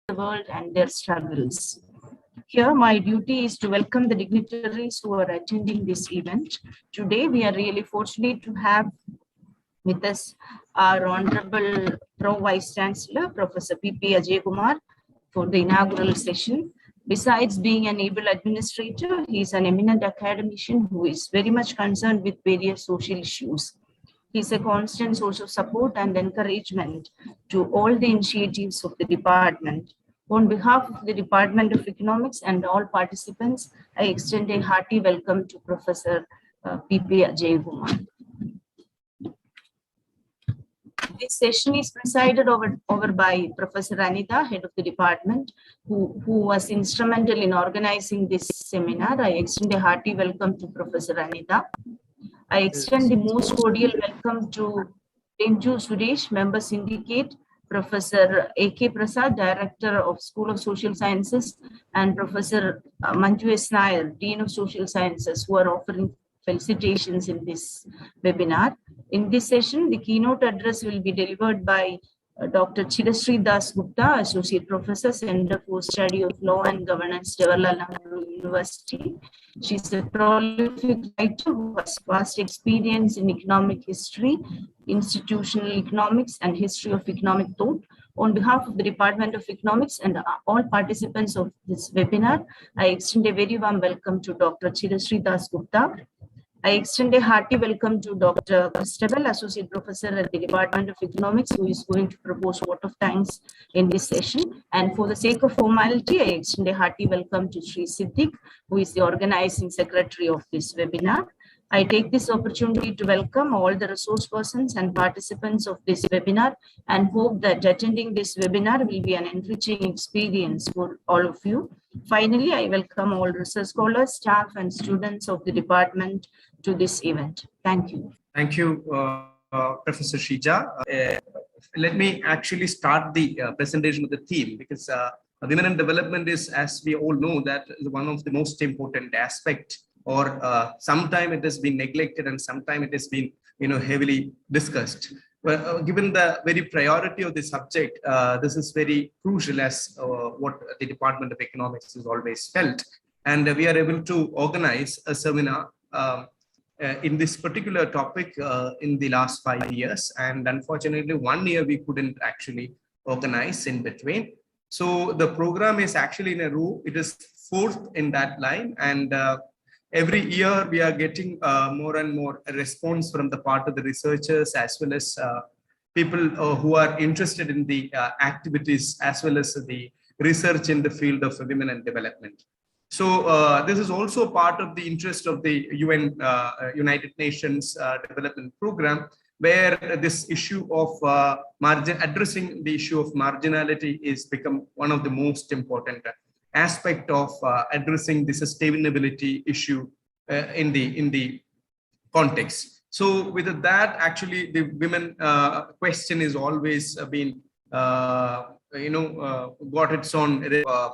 the world and their struggles. Here, my duty is to welcome the dignitaries who are attending this event. Today, we are really fortunate to have with us our Honorable Pro Vice Chancellor, Professor P.P. Ajayakumar, for the inaugural session. Besides being an able administrator, he is an eminent academician who is very much concerned with various social issues. He is a constant source of support and encouragement to all the initiatives of the department. On behalf of the Department of Economics and all participants, I extend a hearty welcome to Professor P.P. Ajayakumar. This session is presided over by Professor Anitha, head of the department, who was instrumental in organizing this seminar. I extend a hearty welcome to Professor Anitha. I extend the most cordial welcome to Tenju Suresh, Member Syndicate, Professor A.K. Prasad, Director of School of Social Sciences, and Professor Manju S. Nair, Dean of Social Sciences, who are offering felicitations in this webinar. In this session, the keynote address will be delivered by Dr. Chirasree Dasgupta, Associate Professor, Center for Study of Law and Governance, Jawaharlal Nehru University. She is a prolific writer who has vast experience in economic history, institutional economics, and history of economic thought. On behalf of the Department of Economics and all participants of this webinar, I extend a very warm welcome to Dr. Chirasree Dasgupta. I extend a hearty welcome to Dr. Christabell, Associate Professor at the Department of Economics, who is going to propose vote of thanks in this session. And for the sake of formality, I extend a hearty welcome to Sri Siddik, who is the organizing secretary of this webinar. I take this opportunity to welcome all the resource persons and participants of this webinar and hope that attending this webinar will be an enriching experience for all of you. Finally, I welcome all research scholars, staff, and students of the department to this event. Thank you. Thank you, Professor Sheeja. Let me actually start the presentation with the theme, because women and development is, as we all know, that is one of the most important aspects, or sometime it has been neglected and sometime it has been heavily discussed. Well, given the very priority of the subject, this is very crucial, as what the Department of Economics has always felt. And we are able to organize a seminar in this particular topic in the last 5 years. And unfortunately, 1 year we couldn't actually organize in between. So the program is actually in a row. It is fourth in that line. And every year we are getting more and more response from the part of the researchers, as well as people who are interested in the activities, as well as the research in the field of women and development. So this is also part of the interest of the UN, United Nations Development Program, where this issue of addressing the issue of marginality is become one of the most important aspect of addressing the sustainability issue in the context. So with that, actually, the women question is always been got its own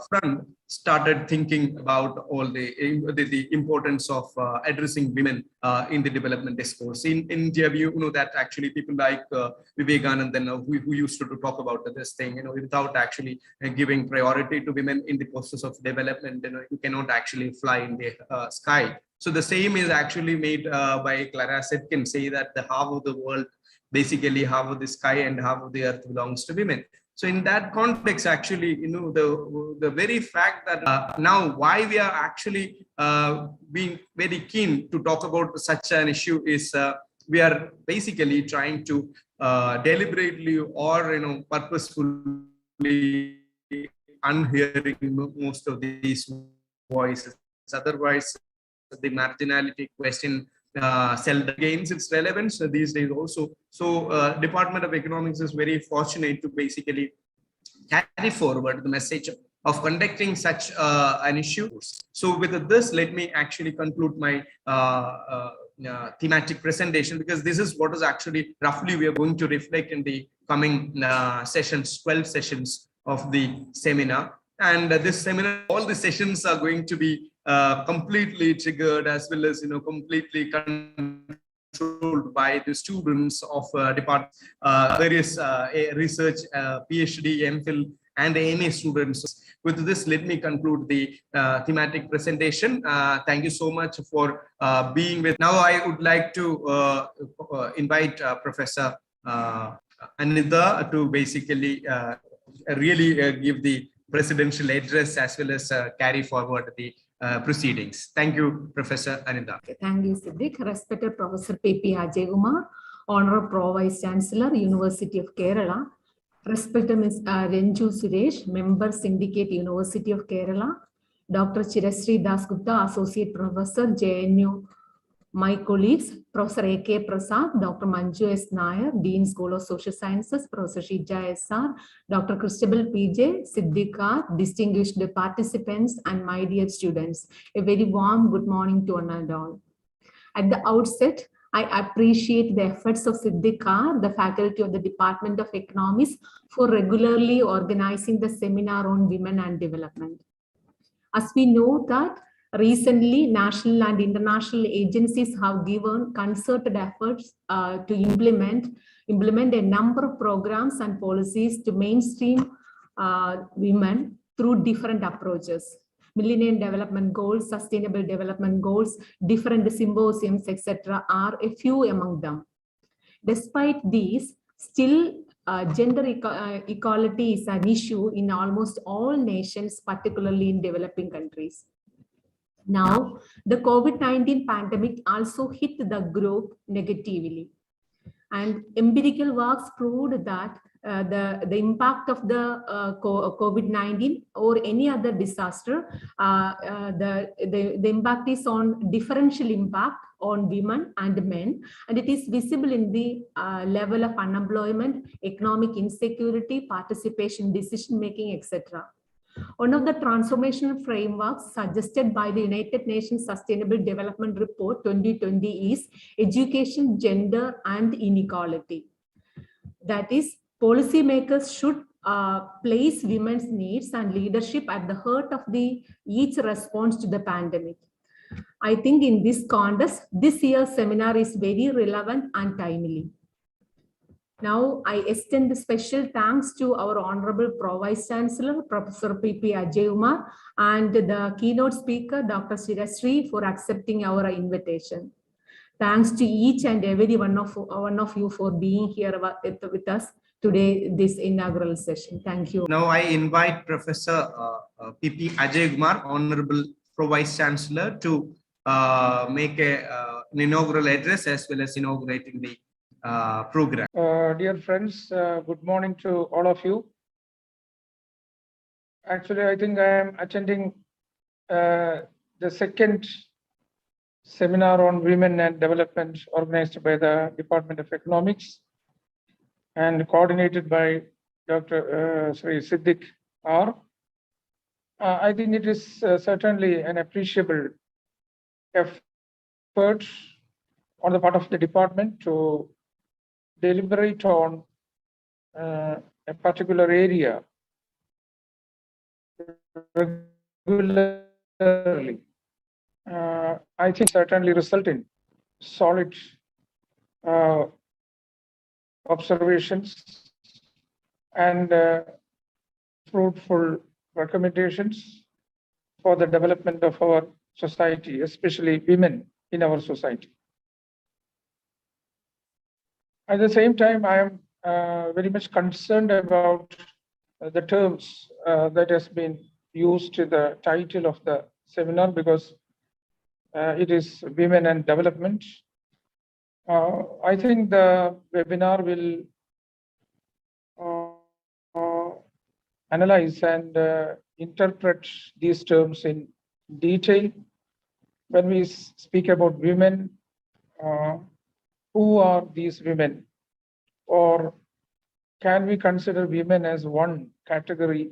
front, started thinking about all the importance of addressing women in the development discourse. In India, you know that actually people like Vivekananda, who used to talk about this thing, without actually giving priority to women in the process of development, you cannot actually fly in the sky. So the same is actually made by Clara Zetkin, say that the half of the world, basically half of the sky and half of the earth belongs to women. So in that context, actually, the very fact that now why we are actually being very keen to talk about such an issue is we are basically trying to deliberately or purposefully unhearing most of these voices. Otherwise, the marginality question seldom gains its relevance these days also. So Department of Economics is very fortunate to basically carry forward the message of conducting such an issue. So with this, let me actually conclude my thematic presentation, because this is what is actually roughly we are going to reflect in the coming sessions, 12 sessions of the seminar. And this seminar, all the sessions are going to be completely triggered, as well as completely controlled by the students of department, various research, PhD, MPhil, and any students. With this, let me conclude the thematic presentation. Thank you so much for being with. Now, I would like to invite Professor Anitha to basically really give the presidential address as well as carry forward the proceedings. Thank you, Professor Anitha. Thank you, Siddik. Respected Professor P.P. Ajayakumar, Honorable Pro Vice Chancellor, University of Kerala. Respected Ms. Renju Suresh, Member Syndicate, University of Kerala. Dr. Chirasree Dasgupta, Associate Professor, JNU. My colleagues, Professor A.K. Prasad, Dr. Manju S. Nair, Dean School of Social Sciences, Professor Sheeja S.R., Dr. Christabell P.J., Siddik R., distinguished participants, and my dear students. A very warm good morning to one and all. At the outset, I appreciate the efforts of Siddik R., the faculty of the Department of Economics, for regularly organizing the seminar on women and development. As we know that recently, national and international agencies have given concerted efforts to implement a number of programs and policies to mainstream women through different approaches. Millennium Development Goals, Sustainable Development Goals, different symposiums, etc. are a few among them. Despite these, still gender equality is an issue in almost all nations, particularly in developing countries. Now, the COVID-19 pandemic also hit the group negatively. And empirical works proved that the impact of the COVID-19 or any other disaster, the impact is on differential impact on women and men, and it is visible in the level of unemployment, economic insecurity, participation, decision-making, etc. One of the transformational frameworks suggested by the United Nations Sustainable Development Report 2020 is education, gender, and inequality. That is, policymakers should place women's needs and leadership at the heart of each response to the pandemic. I think in this context, this year's seminar is very relevant and timely. Now, I extend the special thanks to our Honorable Pro Vice Chancellor, Professor P.P. Ajayakumar, and the keynote speaker, Dr. Chirasree, for accepting our invitation. Thanks to each and every one of you for being here with us today, this inaugural session. Thank you. Now, I invite Professor P.P. Ajayakumar, Honorable Pro Vice Chancellor, to make an inaugural address as well as inaugurating the program. Dear friends, good morning to all of you. Actually, I think I am attending the second seminar on women and development organized by the Department of Economics and coordinated by Dr. Siddik R. I think it is certainly an appreciable effort on the part of the department to deliberate on a particular area regularly. I think certainly result in solid observations and fruitful recommendations for the development of our society, especially women in our society. At the same time, I am very much concerned about the terms that has been used to the title of the seminar, because it is women and development. I think the webinar will analyze and interpret these terms in detail. When we speak about women, who are these women? Or can we consider women as one category?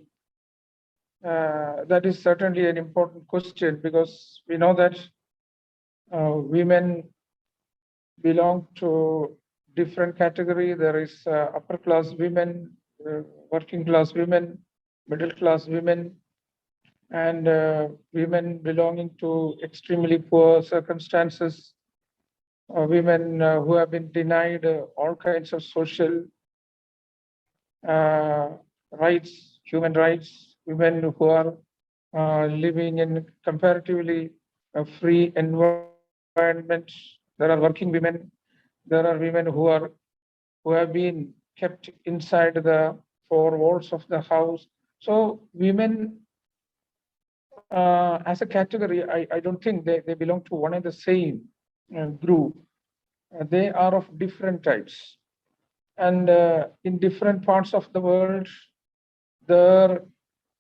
That is certainly an important question, because we know that women belong to different category. There is upper class women, working class women, middle class women, and women belonging to extremely poor circumstances, women who have been denied all kinds of social rights, human rights, women who are living in comparatively free environment. There are working women. There are women who have been kept inside the four walls of the house. So women as a category, I don't think they belong to one and the same group. They are of different types. And in different parts of the world, their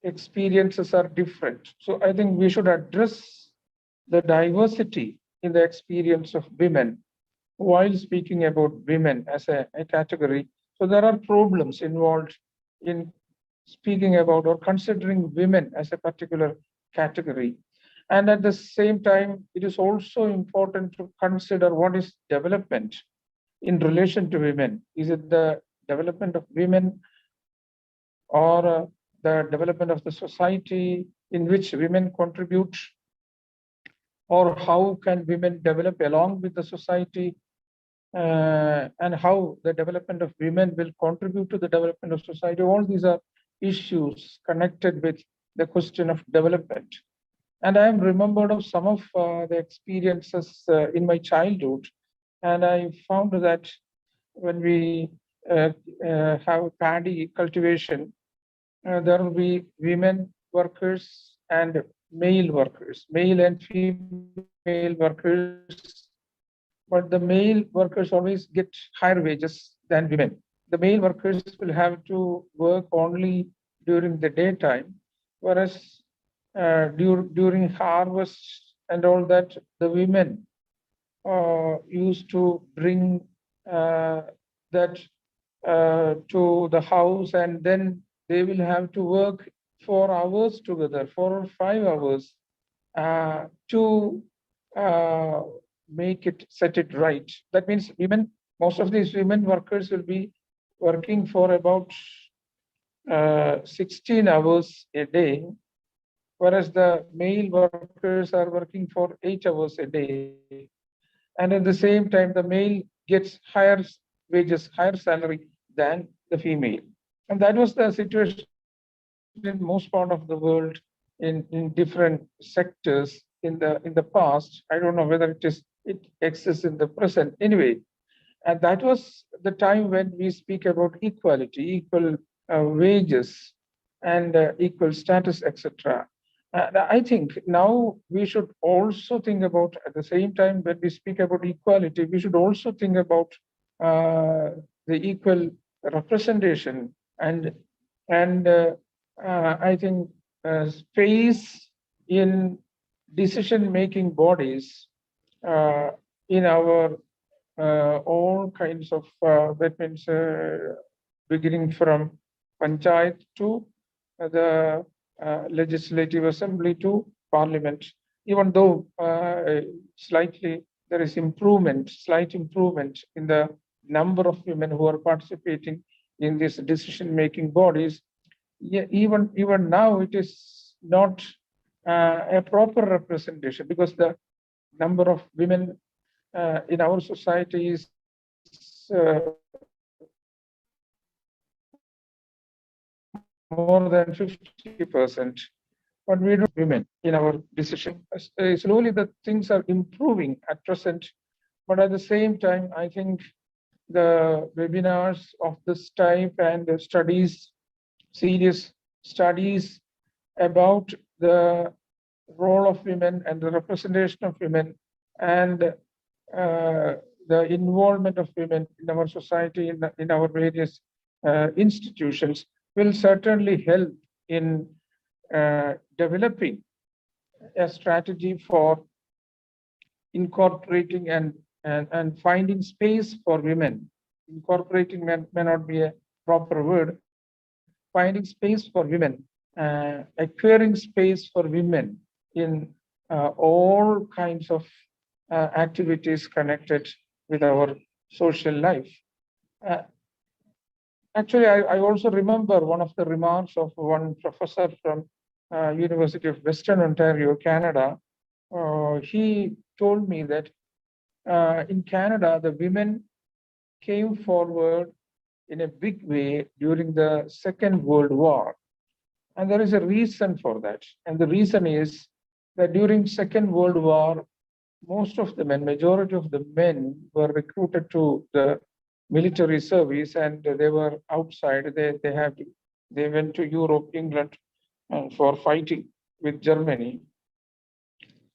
experiences are different. So I think we should address the diversity in the experience of women while speaking about women as a category. So there are problems involved in speaking about or considering women as a particular category. And at the same time, it is also important to consider what is development in relation to women. Is it the development of women or the development of the society in which women contribute? Or how can women develop along with the society? And how the development of women will contribute to the development of society. All these are issues connected with the question of development. And I am remembered of some of the experiences in my childhood. And I found that when we have paddy cultivation, there will be women workers and male workers, male and female workers. But the male workers always get higher wages than women. The male workers will have to work only during the daytime, whereas during harvest and all that, the women used to bring that to the house, and then they will have to work 4 hours together, 4 or 5 hours to make it, set it right. That means women, most of these women workers will be working for about 16 hours a day, whereas the male workers are working for 8 hours a day. And at the same time, the male gets higher wages, higher salary than the female. And that was the situation in most part of the world in different sectors in the past. I don't know whether it exists in the present. Anyway, and that was the time when we speak about equality, equal wages, and equal status, etc. I think now we should also think about, at the same time, when we speak about equality, we should also think about the equal representation and I think space in decision-making bodies in our all kinds of, that means beginning from panchayat to the legislative assembly to parliament. Even though slightly there is improvement, slight improvement in the number of women who are participating in these decision-making bodies, even now it is not a proper representation, because the number of women in our society is more than 50%. But we don't women in our decision. Slowly the things are improving at present. But at the same time, I think the webinars of this type and the studies, serious studies about the role of women and the representation of women and the involvement of women in our society, in our various institutions, will certainly help in developing a strategy for incorporating and finding space for women. Incorporating may not be a proper word. Finding space for women, acquiring space for women in all kinds of activities connected with our social life. Actually, I also remember one of the remarks of one professor from University of Western Ontario, Canada. He told me that in Canada, the women came forward in a big way during the Second World War. And there is a reason for that. And the reason is that during Second World War, most of the men, majority of the men were recruited to the military service, and they were outside. They went to Europe, England, for fighting with Germany.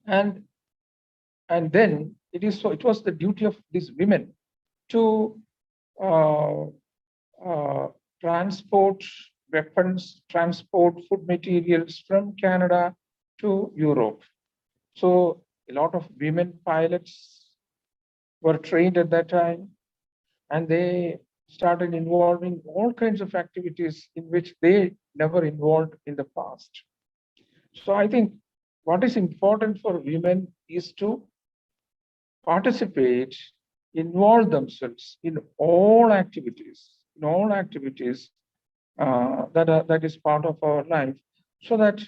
And then it was the duty of these women to transport weapons, transport food materials from Canada to Europe. So a lot of women pilots were trained at that time, and they started involving all kinds of activities in which they never involved in the past. So I think what is important for women is to participate, involve themselves in all activities, that is part of our life, so that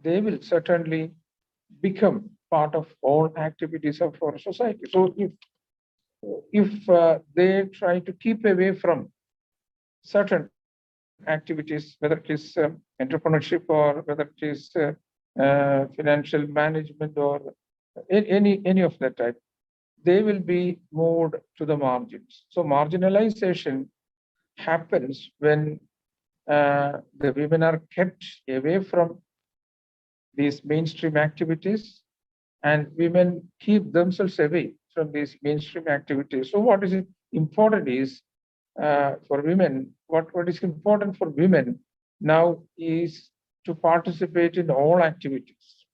they will certainly become part of all activities of our society. So if they try to keep away from certain activities, whether it is entrepreneurship or whether it is financial management or any of that type, they will be moved to the margins. So marginalization happens when the women are kept away from these mainstream activities, and women keep themselves away from these mainstream activities. So what is important is for women, what is important for women now is to participate in all activities,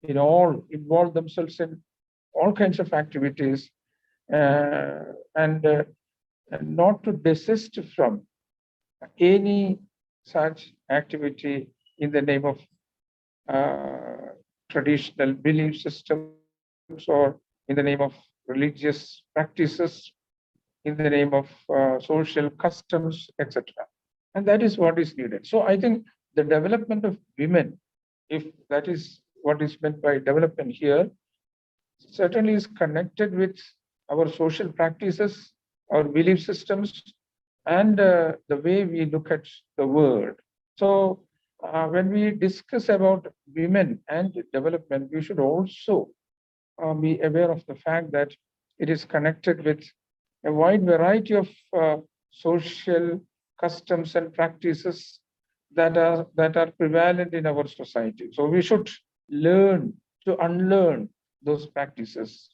involve themselves in all kinds of activities, and not to desist from any such activity in the name of traditional belief systems or in the name of religious practices, in the name of social customs, etc. And that is what is needed. So I think the development of women, if that is what is meant by development here, certainly is connected with our social practices, our belief systems, and the way we look at the world. So when we discuss about women and development, we should also be aware of the fact that it is connected with a wide variety of social customs and practices that are prevalent in our society. So we should learn to unlearn those practices.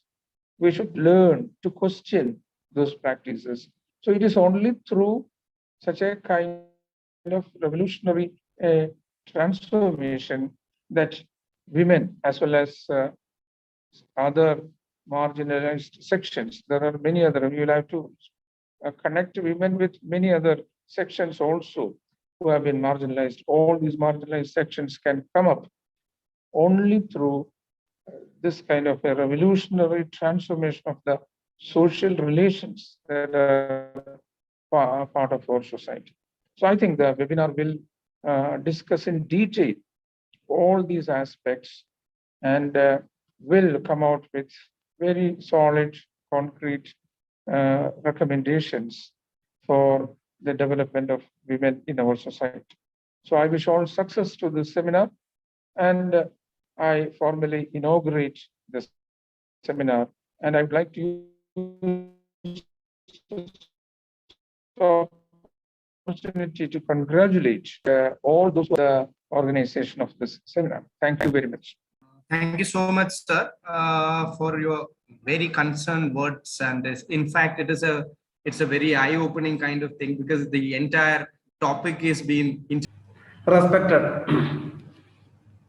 We should learn to question those practices. So it is only through such a kind of revolutionary transformation that women, as well as other marginalized sections, there are many other, we will have to connect women with many other sections also who have been marginalized. All these marginalized sections can come up only through this kind of a revolutionary transformation of the social relations that are part of our society. So I think the webinar will discuss in detail all these aspects and will come out with very solid, concrete recommendations for the development of women in our society. So I wish all success to this seminar, and I formally inaugurate this seminar, and I would like to use the opportunity to congratulate all those who are the organization of this seminar. Thank you very much. Thank you so much, sir, for your very concerned words. And in fact, it's a very eye-opening kind of thing, because the entire topic is being respected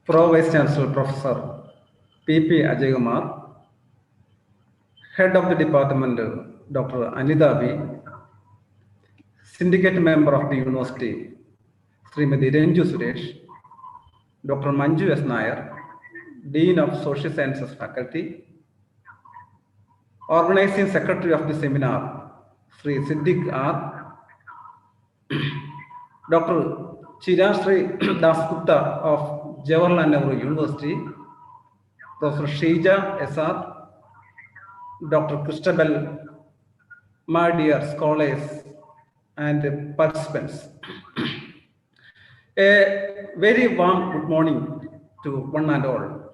Pro Vice Chancellor Professor P.P. Ajayakumar, Head of the Department Dr. Anitha B, Syndicate Member of the University Srimati Renju Suresh, Dr. Manju S. Nair, Dean of Social Sciences Faculty, Organizing Secretary of the seminar Sri Siddik R, Dr. Chirasree Dasgupta of Jawaharlal Nehru University, Professor Sheeja S.R, Dr. Christabell, my dear scholars and participants. A very warm good morning to one and all.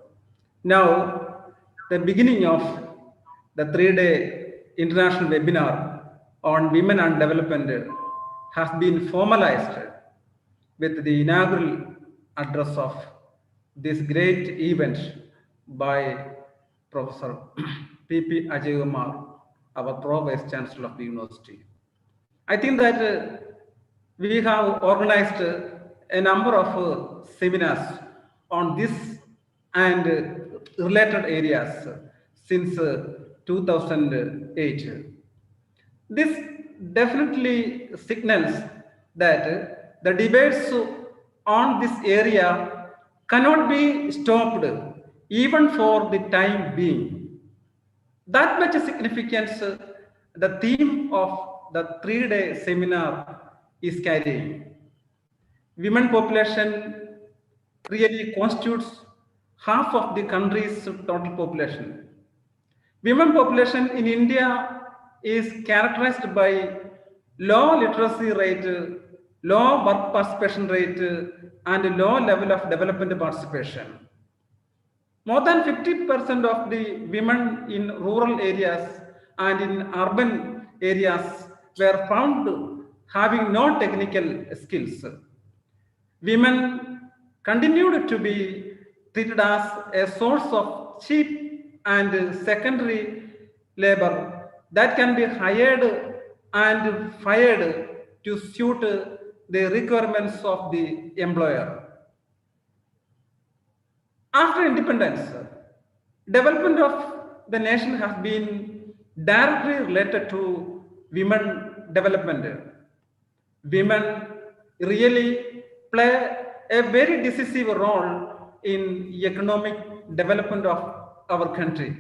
Now, the beginning of the 3-day international webinar on women and development has been formalized with the inaugural address of this great event by Professor P.P. Ajayakumar, our Pro-Vice Chancellor of the University. I think that we have organized a number of seminars on this and related areas since 2008. This definitely signals that the debates on this area cannot be stopped even for the time being. That much significance the theme of the 3-day seminar is carrying. Women population really constitutes half of the country's total population. Women population in India is characterized by low literacy rate, low work participation rate, and low level of development participation. More than 50% of the women in rural areas and in urban areas were found having no technical skills. Women continued to be treated as a source of cheap and secondary labor that can be hired and fired to suit the requirements of the employer. After independence, development of the nation has been directly related to women development. Women really play a very decisive role in economic development of our country.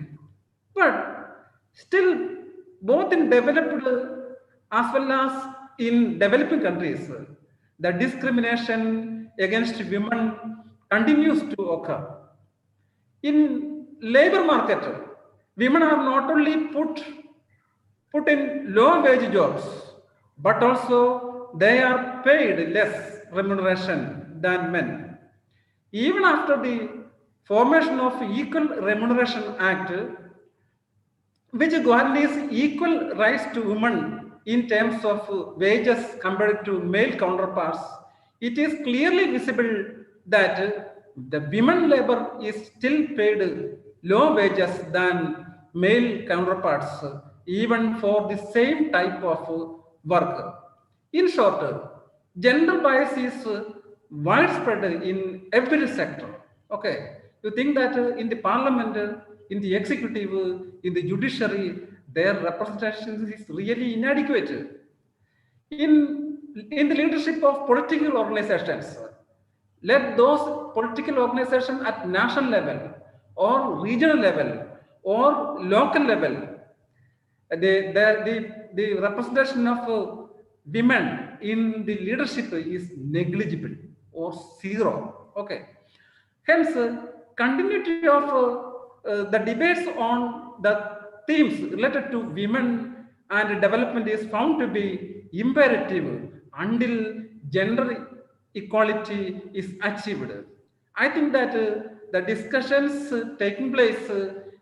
But still, both in developed as well as in developing countries, the discrimination against women continues to occur. In labor market, women are not only put in low wage jobs, but also they are paid less remuneration than men. Even after the formation of Equal Remuneration Act, which guarantees equal rights to women in terms of wages compared to male counterparts, it is clearly visible that the women labor is still paid low wages than male counterparts, even for the same type of work. In short, gender bias is widespread in every sector. Okay, you think that in the parliament, in the executive, in the judiciary, their representation is really inadequate. In the leadership of political organizations, let those political organizations at national level or regional level or local level, the representation of women in the leadership is negligible or zero. Okay. Hence, continuity of the debates on the themes related to women and development is found to be imperative until gender equality is achieved. I think that the discussions taking place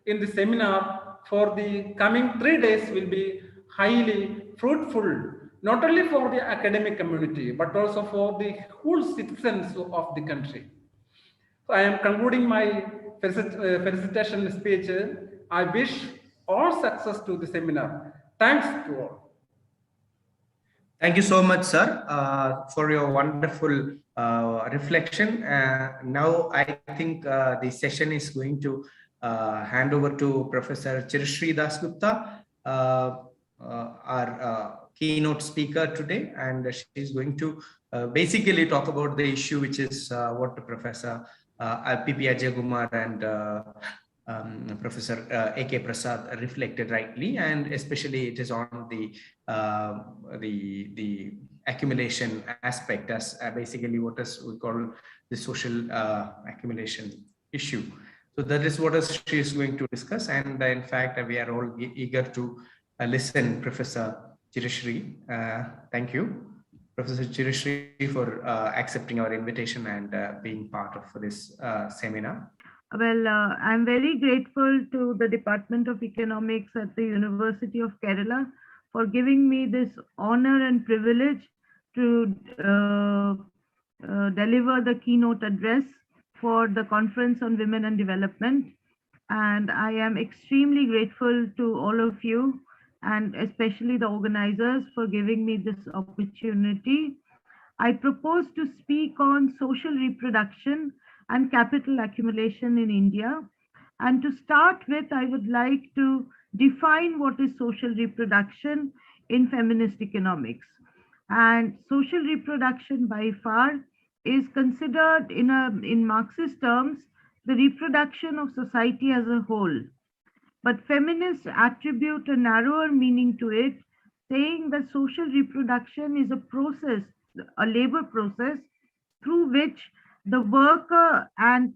in the seminar for the coming 3 days will be highly fruitful, not only for the academic community, but also for the whole citizens of the country. So I am concluding my felicitation speech. I wish all success to the seminar. Thanks to all. Thank you so much, sir, for your wonderful reflection. Now, I think the session is going to hand over to Professor Chirishri Dasgupta, our keynote speaker today, and she's going to basically talk about the issue, which is what the Professor P.P. Ajayakumar and Professor A.K. Prasad reflected rightly, and especially it is on the accumulation aspect as basically what is we call the social accumulation issue. So that is what she is going to discuss, and in fact we are all eager to listen, Professor Chirishri. Thank you. Professor Chirishri for accepting our invitation and being part of this seminar. Well, I'm very grateful to the Department of Economics at the University of Kerala for giving me this honor and privilege to deliver the keynote address for the Conference on Women and Development. And I am extremely grateful to all of you, and especially the organizers, for giving me this opportunity. I propose to speak on social reproduction and capital accumulation in India. And to start with, I would like to define what is social reproduction in feminist economics. And social reproduction by far is considered in Marxist terms the reproduction of society as a whole. But feminists attribute a narrower meaning to it, saying that social reproduction is a process, a labor process, through which the worker and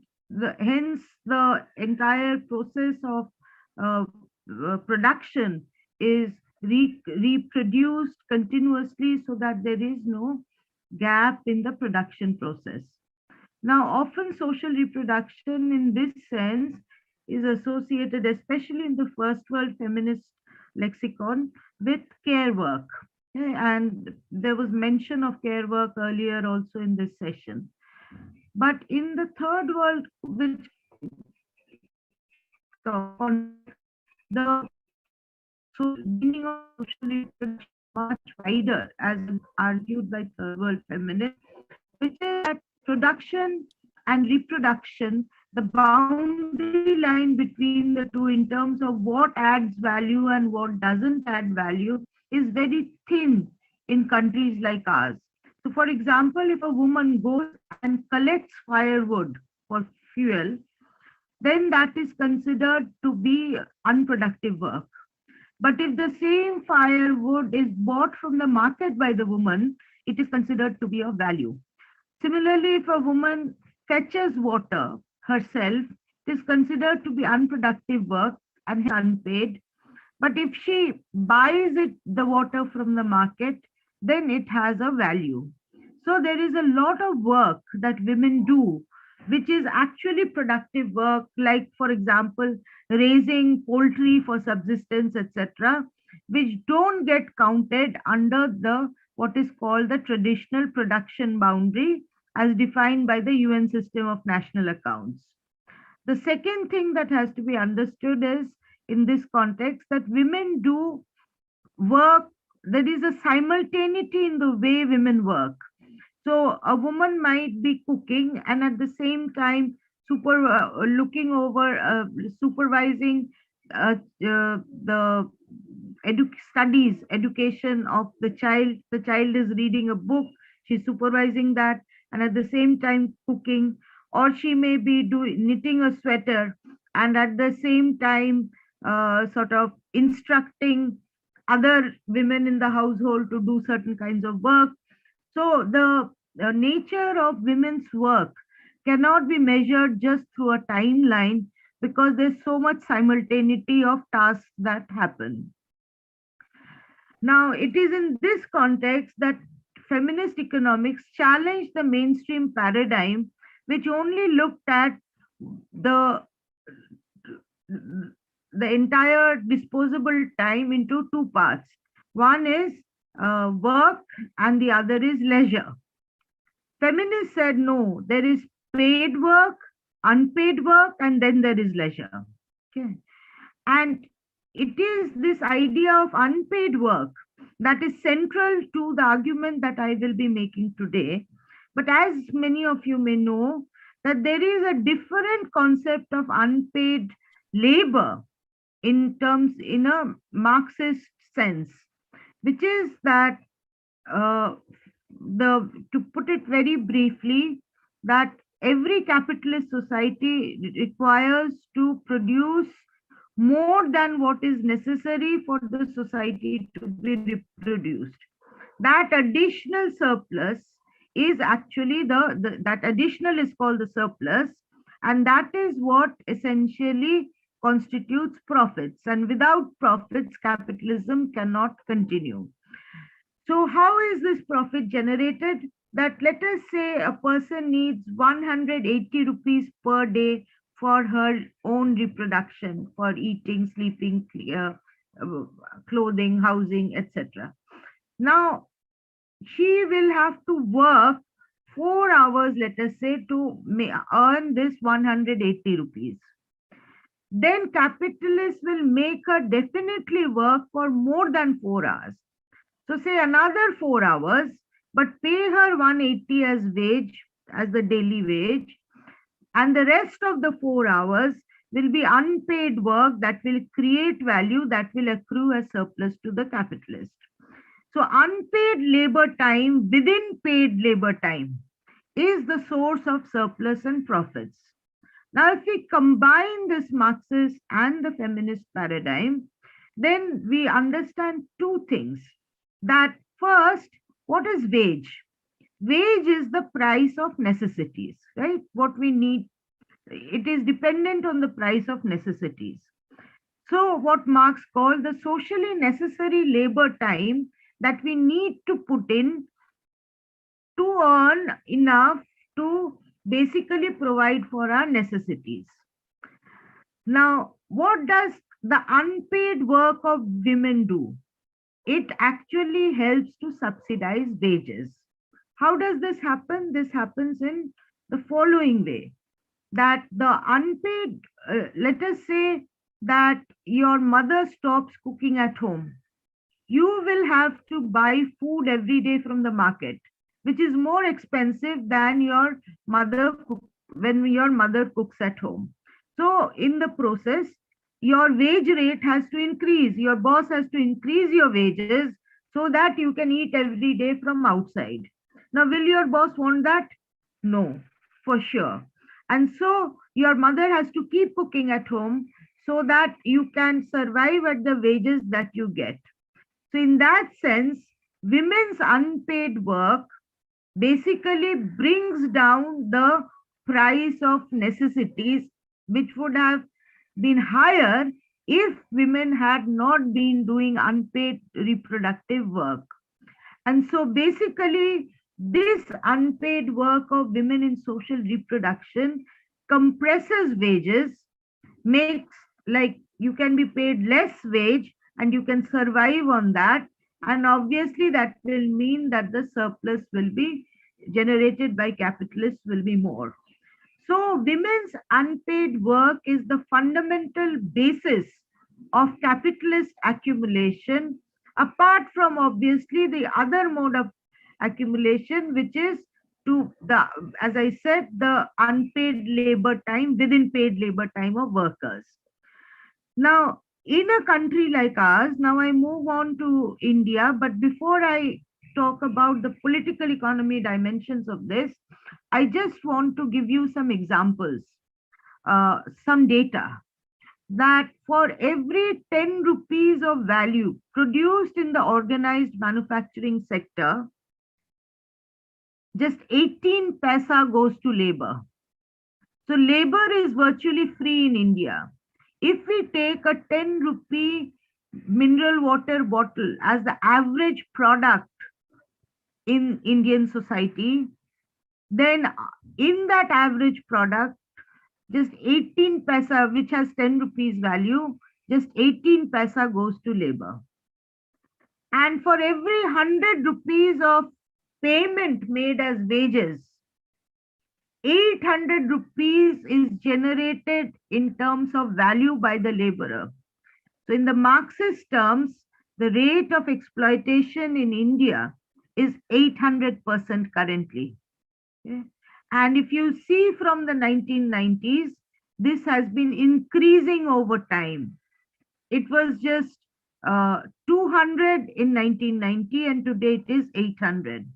hence the entire process of production is reproduced continuously so that there is no gap in the production process. Now, often social reproduction in this sense is associated, especially in the first world feminist lexicon, with care work. Okay? And there was mention of care work earlier also in this session. But in the third world, which the meaning of social reproduction is much wider, as argued by third world feminists, which is that production and reproduction, the boundary line between the two in terms of what adds value and what doesn't add value is very thin in countries like ours. So for example, if a woman goes and collects firewood for fuel, then that is considered to be unproductive work. But if the same firewood is bought from the market by the woman, it is considered to be of value. Similarly, if a woman fetches water herself, it is considered to be unproductive work and unpaid. But if she buys the water from the market, then it has a value. So there is a lot of work that women do, which is actually productive work, like, for example, raising poultry for subsistence, etc., which don't get counted under the what is called the traditional production boundary as defined by the UN system of national accounts. The second thing that has to be understood is, in this context, that women do work, there is a simultaneity in the way women work. So a woman might be cooking and at the same time looking over, supervising the education of the child. The child is reading a book, she's supervising that, and at the same time cooking. Or she may be knitting a sweater and at the same time sort of instructing other women in the household to do certain kinds of work. So the nature of women's work cannot be measured just through a timeline because there's so much simultaneity of tasks that happen. Now, it is in this context that feminist economics challenged the mainstream paradigm, which only looked at the entire disposable time into two parts. One is work and the other is leisure. Feminists said, no, there is paid work, unpaid work, and then there is leisure. Okay. And it is this idea of unpaid work that is central to the argument that I will be making today. But as many of you may know, that there is a different concept of unpaid labor in a Marxist sense, which is that to put it very briefly, that every capitalist society requires to produce more than what is necessary for the society to be reproduced. That additional surplus is actually that additional is called the surplus, and that is what essentially constitutes profits. And without profits, capitalism cannot continue. So how is this profit generated? That let us say a person needs 180 rupees per day for her own reproduction, for eating, sleeping, clothing, housing, etc. Now, she will have to work 4 hours, let us say, to earn this 180 rupees. Then capitalists will make her definitely work for more than 4 hours. So say another 4 hours, but pay her 180 as wage, as the daily wage. And the rest of the 4 hours will be unpaid work that will create value that will accrue as surplus to the capitalist. So unpaid labor time within paid labor time is the source of surplus and profits. Now, if we combine this Marxist and the feminist paradigm, then we understand two things. That first, what is wage? Wage is the price of necessities, right? What we need, it is dependent on the price of necessities. So what Marx called the socially necessary labor time that we need to put in to earn enough to basically provide for our necessities. Now, what does the unpaid work of women do? It actually helps to subsidize wages. How does this happen? This happens in the following way, that the unpaid, let us say that your mother stops cooking at home. You will have to buy food every day from the market, which is more expensive than when your mother cooks at home. So in the process, your wage rate has to increase. Your boss has to increase your wages so that you can eat every day from outside. Now, will your boss want that? No, for sure. And so your mother has to keep cooking at home so that you can survive at the wages that you get. So in that sense, women's unpaid work basically brings down the price of necessities, which would have been higher if women had not been doing unpaid reproductive work. And so basically, this unpaid work of women in social reproduction compresses wages, makes like you can be paid less wage and you can survive on that. And obviously that will mean that the surplus will be generated by capitalists will be more. So women's unpaid work is the fundamental basis of capitalist accumulation, apart from obviously the other mode of accumulation, which is as I said, the unpaid labor time within paid labor time of workers. Now, in a country like ours, now I move on to India, but before I talk about the political economy dimensions of this, I just want to give you some examples, some data, that for every 10 rupees of value produced in the organized manufacturing sector, just 18 paisa goes to labor. So labor is virtually free in India. If we take a 10 rupee mineral water bottle as the average product in Indian society, then in that average product, just 18 paisa, which has 10 rupees value, just 18 paisa goes to labor. And for every 100 rupees of payment made as wages, 800 rupees is generated in terms of value by the laborer. So in the Marxist terms, the rate of exploitation in India is 800% currently. Okay? And if you see from the 1990s, this has been increasing over time. It was just 200 in 1990 and today it is 800.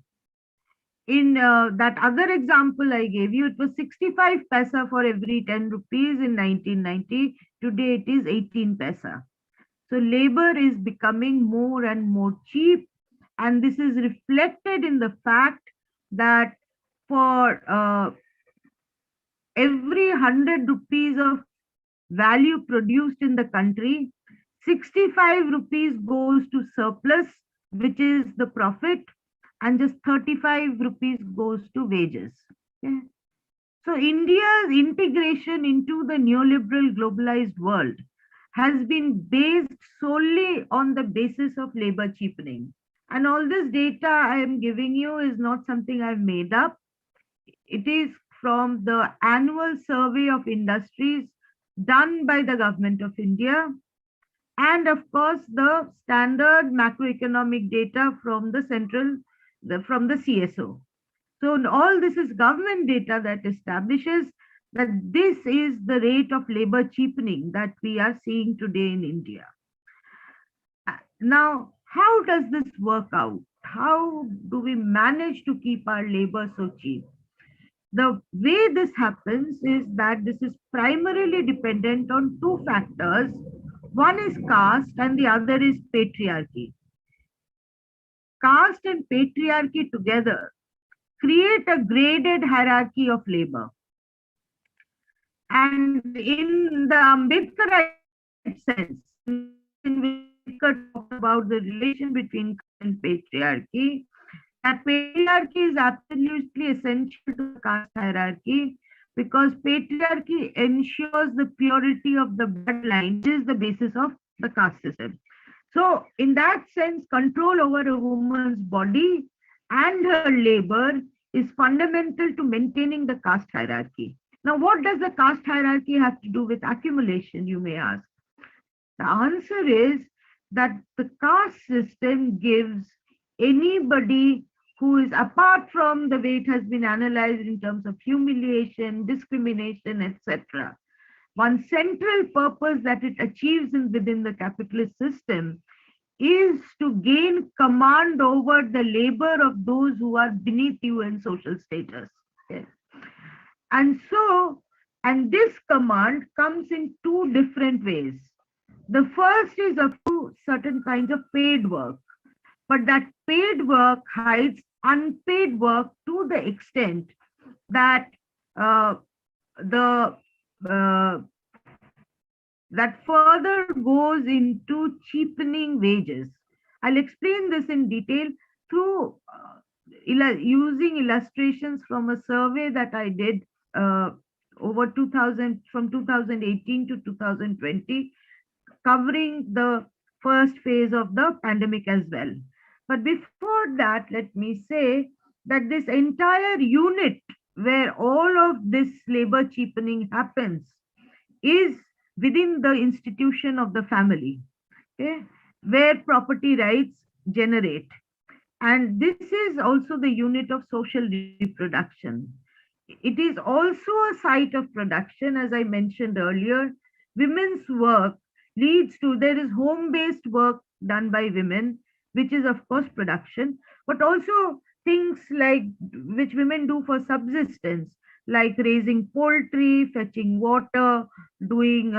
In that other example I gave you, it was 65 paisa for every 10 rupees in 1990. Today it is 18 paisa. So labor is becoming more and more cheap. And this is reflected in the fact that for every 100 rupees of value produced in the country, 65 rupees goes to surplus which is the profit, and just 35 rupees goes to wages. Okay? So India's integration into the neoliberal globalized world has been based solely on the basis of labor cheapening. And all this data I am giving you is not something I've made up. It is from the annual survey of industries done by the government of India, and of course the standard macroeconomic data from the from the CSO. So all this is government data that establishes that this is the rate of labor cheapening that we are seeing today in India. Now, how does this work out? How do we manage to keep our labor so cheap? The way this happens is that this is primarily dependent on two factors. One is caste and the other is patriarchy. Caste and patriarchy together create a graded hierarchy of labor. And in the Ambedkarite sense, Ambedkar talked about the relation between caste and patriarchy, that patriarchy is absolutely essential to the caste hierarchy because patriarchy ensures the purity of the bloodline, which is the basis of the caste system. So in that sense, control over a woman's body and her labor is fundamental to maintaining the caste hierarchy. Now, what does the caste hierarchy have to do with accumulation, you may ask? The answer is that the caste system gives anybody who is, apart from the way it has been analyzed in terms of humiliation, discrimination, etc., one central purpose that it achieves within the capitalist system is to gain command over the labor of those who are beneath you in social status. Okay? And this command comes in two different ways. The first is of certain kinds of paid work, but that paid work hides unpaid work to the extent that that further goes into cheapening wages. I'll explain this in detail through using illustrations from a survey that I did over 2000, from 2018 to 2020, covering the first phase of the pandemic as well. But before that, let me say that this entire unit where all of this labor cheapening happens is within the institution of the family, okay, where property rights generate. And this is also the unit of social reproduction. It is also a site of production, as I mentioned earlier. Women's work leads to, there is home-based work done by women, which is of course production, but also things like which women do for subsistence, like raising poultry, fetching water, doing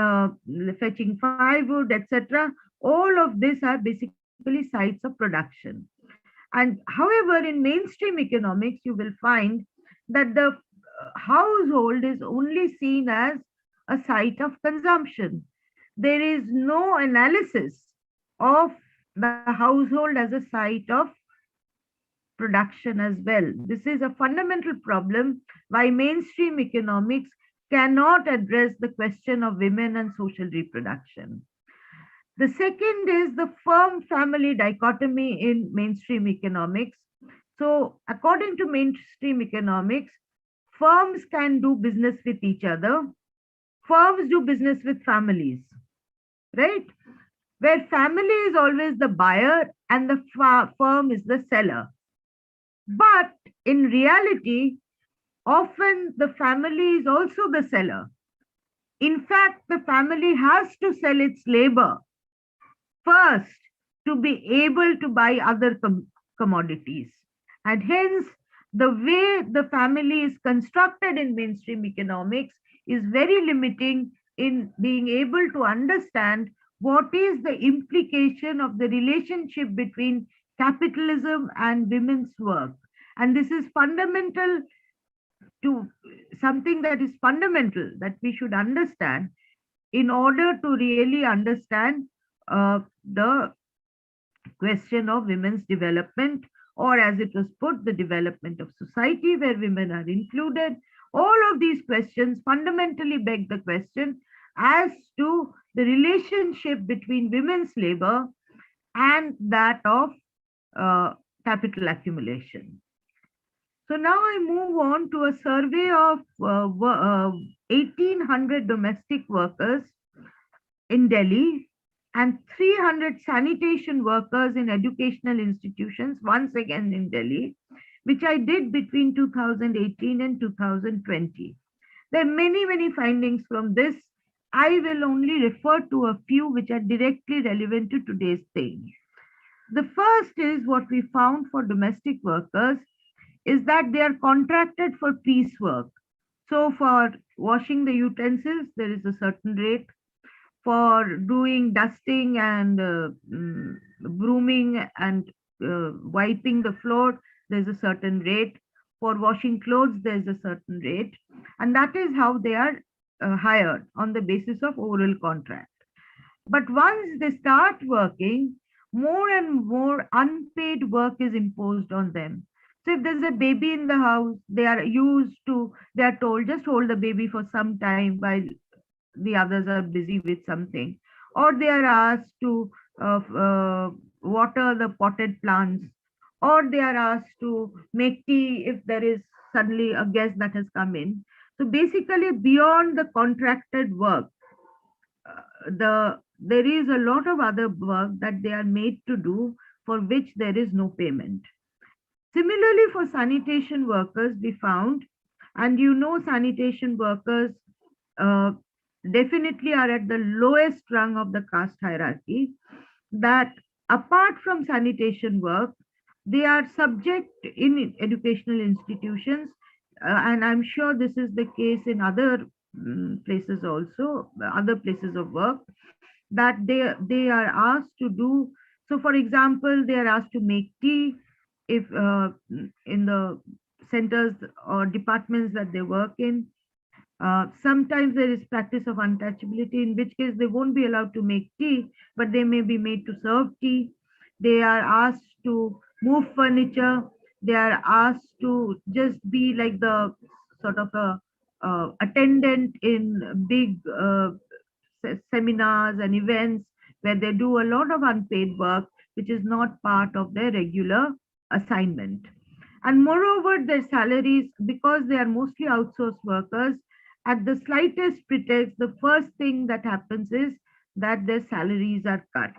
fetching firewood, etc. All of these are basically sites of production. And however, in mainstream economics, you will find that the household is only seen as a site of consumption. There is no analysis of the household as a site of production as well. This is a fundamental problem why mainstream economics cannot address the question of women and social reproduction. The second is the firm-family dichotomy in mainstream economics. So according to mainstream economics, firms can do business with each other. Firms do business with families, right? Where family is always the buyer and the firm is the seller. But in reality, often the family is also the seller. In fact, the family has to sell its labor first to be able to buy other commodities. And hence, the way the family is constructed in mainstream economics is very limiting in being able to understand what is the implication of the relationship between capitalism and women's work. And this is fundamental to something that is fundamental that we should understand in order to really understand the question of women's development, or as it was put, the development of society where women are included. All of these questions fundamentally beg the question as to the relationship between women's labor and that of capital accumulation. So now I move on to a survey of 1,800 domestic workers in Delhi and 300 sanitation workers in educational institutions, once again in Delhi, which I did between 2018 and 2020. There are many, many findings from this. I will only refer to a few which are directly relevant to today's theme. The first is what we found for domestic workers is that they are contracted for piece work. So for washing the utensils, there is a certain rate. For doing dusting and brooming and wiping the floor, there's a certain rate. For washing clothes, there's a certain rate. And that is how they are hired on the basis of oral contract. But once they start working, more and more unpaid work is imposed on them. So if there's a baby in the house, they are told, just hold the baby for some time while the others are busy with something. Or they are asked to water the potted plants. Or they are asked to make tea if there is suddenly a guest that has come in. So basically, beyond the contracted work, there is a lot of other work that they are made to do for which there is no payment. Similarly, for sanitation workers, we found, and sanitation workers definitely are at the lowest rung of the caste hierarchy, that apart from sanitation work, they are subject in educational institutions, and I'm sure this is the case in other places also, other places of work, that they are asked to do. So for example, they are asked to make tea if in the centers or departments that they work in. Sometimes there is practice of untouchability, in which case they won't be allowed to make tea, but they may be made to serve tea. They are asked to move furniture. They are asked to just be like the sort of a attendant in big seminars and events where they do a lot of unpaid work, which is not part of their regular assignment. And moreover, their salaries, because they are mostly outsourced workers, at the slightest pretext, the first thing that happens is that their salaries are cut.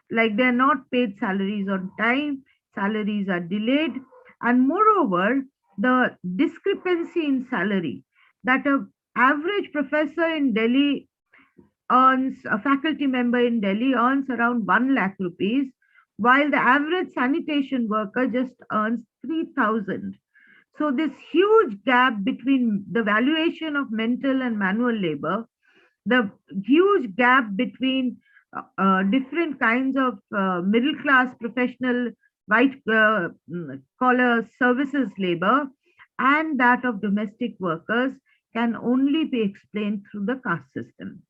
Like they're not paid salaries on time, salaries are delayed. And moreover, the discrepancy in salary, that an average professor in Delhi earns, a faculty member in Delhi earns around 1 lakh rupees, while the average sanitation worker just earns 3,000. So this huge gap between the valuation of mental and manual labor, the huge gap between different kinds of middle class professional white collar services labor and that of domestic workers can only be explained through the caste system.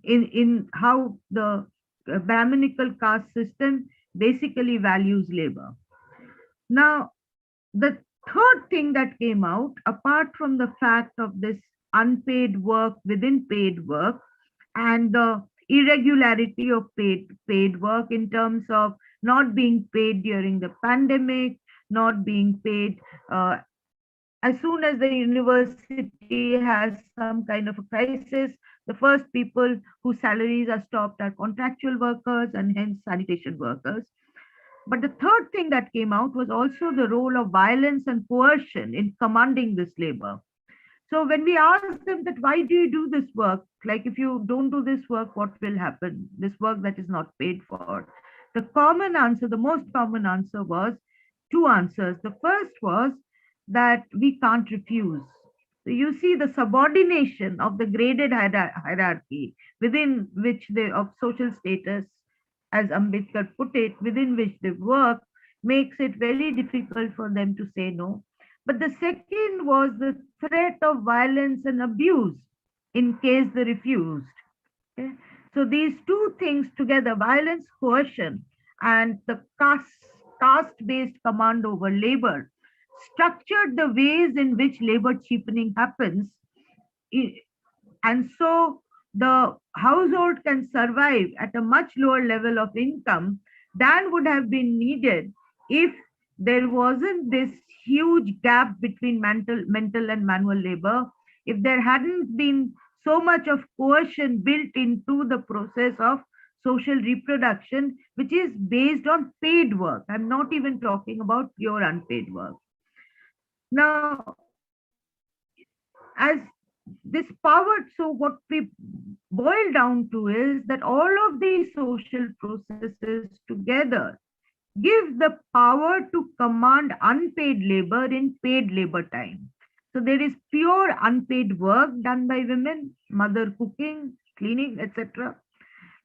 In how the Brahminical caste system basically values labor. Now, the third thing that came out, apart from the fact of this unpaid work within paid work and the irregularity of paid work in terms of not being paid during the pandemic, not being paid as soon as the university has some kind of a crisis, the first people whose salaries are stopped are contractual workers and hence sanitation workers. But the third thing that came out was also the role of violence and coercion in commanding this labor. So when we asked them that, why do you do this work? Like if you don't do this work, what will happen? This work that is not paid for. The common answer, the most common answer was two answers. The first was that we can't refuse. So you see the subordination of the graded hierarchy within which they of social status, as Ambedkar put it, within which they work, makes it very difficult for them to say no. But the second was the threat of violence and abuse in case they refused. Okay? So these two things together, violence, coercion, and the caste-based command over labor structured the ways in which labor cheapening happens. And so the household can survive at a much lower level of income than would have been needed if there wasn't this huge gap between mental and manual labor, if there hadn't been so much of coercion built into the process of social reproduction, which is based on paid work. I'm not even talking about pure unpaid work. Now, as this power, so what we boil down to is that all of these social processes together give the power to command unpaid labor in paid labor time. So there is pure unpaid work done by women, mother cooking, cleaning, etc.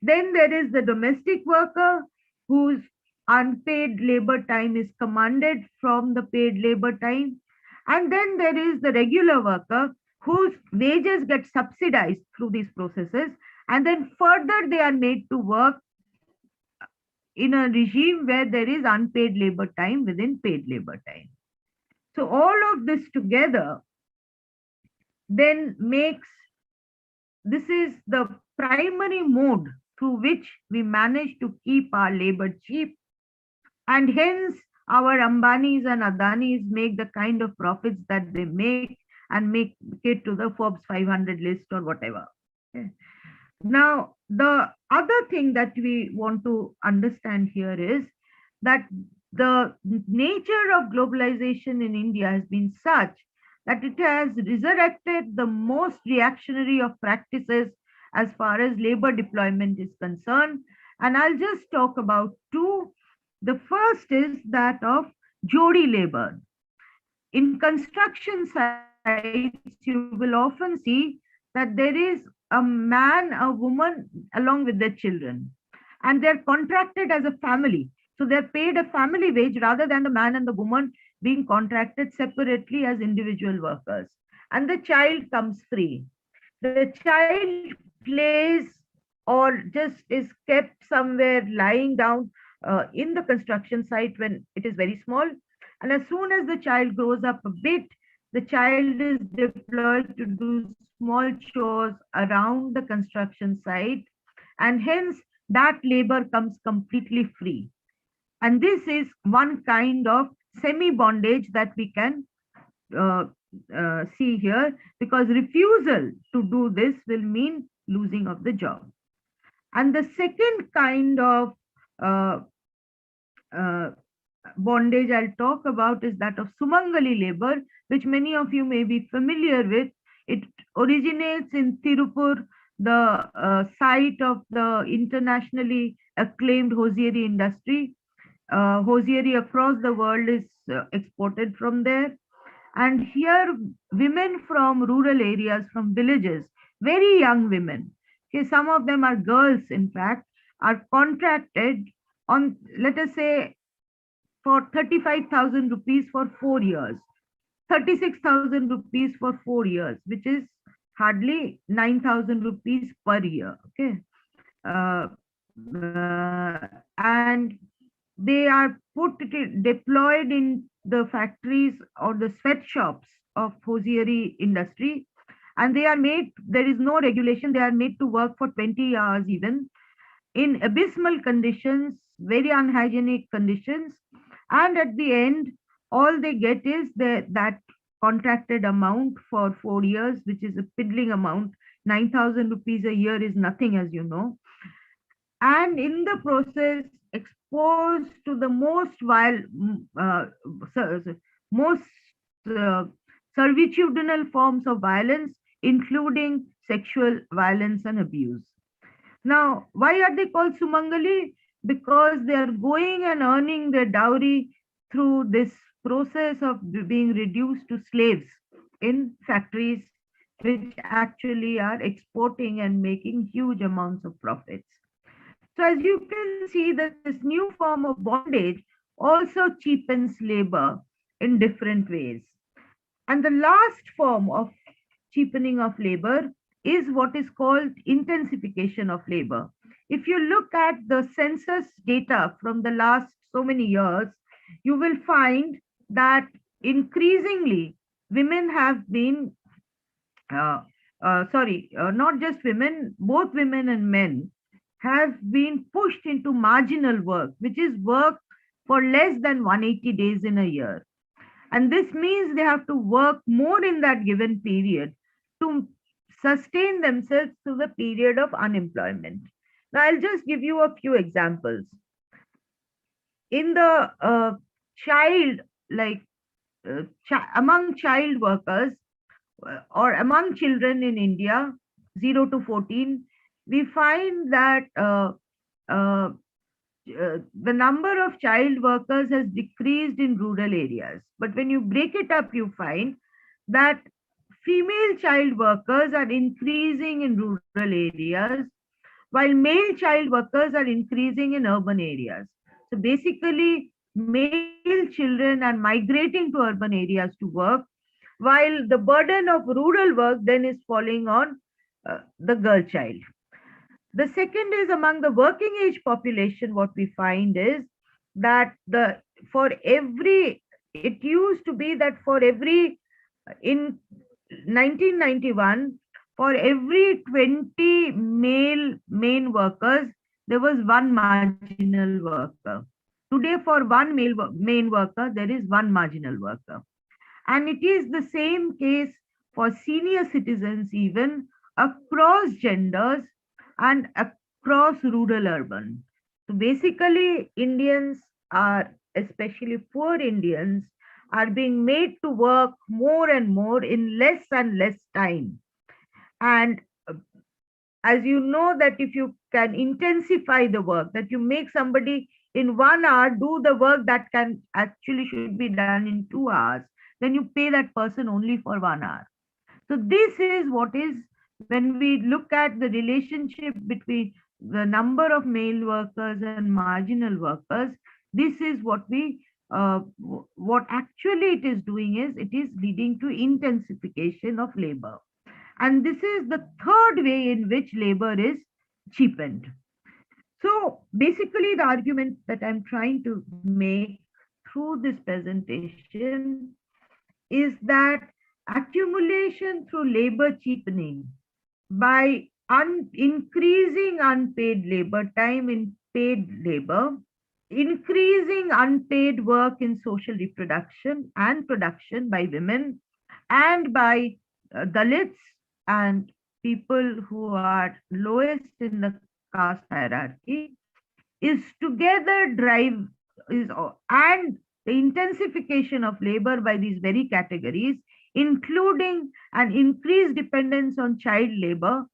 Then there is the domestic worker whose unpaid labor time is commanded from the paid labor time. And then there is the regular worker whose wages get subsidized through these processes. And then further they are made to work in a regime where there is unpaid labor time within paid labor time. So all of this together then makes, this is the primary mode through which we manage to keep our labor cheap. And hence our Ambanis and Adanis make the kind of profits that they make and make it to the Forbes 500 list or whatever. Okay. Now, the other thing that we want to understand here is that the nature of globalization in India has been such that it has resurrected the most reactionary of practices as far as labor deployment is concerned. And I'll just talk about two. The first is that of Jodi labor. In construction sites, you will often see that there is a man, a woman, along with their children, and they're contracted as a family. So they're paid a family wage rather than the man and the woman being contracted separately as individual workers. And the child comes free. The child plays or just is kept somewhere lying down in the construction site when it is very small. And as soon as the child grows up a bit, the child is deployed to do small chores around the construction site, and hence that labor comes completely free. And this is one kind of semi-bondage that we can see here, because refusal to do this will mean losing of the job. And the second kind of bondage I'll talk about is that of Sumangali labor, which many of you may be familiar with. It originates in Tirupur, the site of the internationally acclaimed hosiery industry. Hosiery across the world is exported from there. And here, women from rural areas, from villages, very young women, okay, some of them are girls, in fact, are contracted on, let us say, for 35,000 rupees for 4 years, 36,000 rupees for 4 years, which is hardly 9,000 rupees per year. Okay. And they are deployed in the factories or the sweatshops of hosiery industry, and they are made, there is no regulation, they are made to work for 20 hours even, in abysmal conditions, very unhygienic conditions. And at the end, all they get is that contracted amount for 4 years, which is a piddling amount. 9,000 rupees a year is nothing, as you know. And in the process, exposed to the most servitudinal forms of violence, including sexual violence and abuse. Now, why are they called Sumangali? Because they are going and earning their dowry through this process of being reduced to slaves in factories, which actually are exporting and making huge amounts of profits. So as you can see, that this new form of bondage also cheapens labor in different ways. And the last form of cheapening of labor is what is called intensification of labor. if you look at the census data from the last so many years, you will find that increasingly women have been, not just women, both women and men have been pushed into marginal work, which is work for less than 180 days in a year. And this means they have to work more in that given period to sustain themselves through the period of unemployment. Now, I'll just give you a few examples. In the child, like among child workers or among children in India, 0 to 14, we find that the number of child workers has decreased in rural areas. But when you break it up, you find that female child workers are increasing in rural areas, while male child workers are increasing in urban areas. So basically, male children are migrating to urban areas to work, while the burden of rural work then is falling on the girl child. The second is among the working age population, what we find is that it used to be that in 1991, for every 20 male workers, there was one marginal worker. Today, for one main worker, there is one marginal worker. And it is the same case for senior citizens, even across genders and across rural urban. So basically, Indians are, especially poor Indians, are being made to work more and more in less and less time. And as you know, that if you can intensify the work, that you make somebody in 1 hour do the work that can actually should be done in 2 hours, then you pay that person only for 1 hour. So this is what is, when we look at the relationship between the number of male workers and marginal workers, this is what what actually it is doing is, it is leading to intensification of labor. And this is the third way in which labor is cheapened. So basically, the argument that I'm trying to make through this presentation is that accumulation through labor cheapening by increasing unpaid labor time in paid labor, increasing unpaid work in social reproduction and production by women and by Dalits and people who are lowest in the caste hierarchy, is together and the intensification of labor by these very categories, including an increased dependence on child labor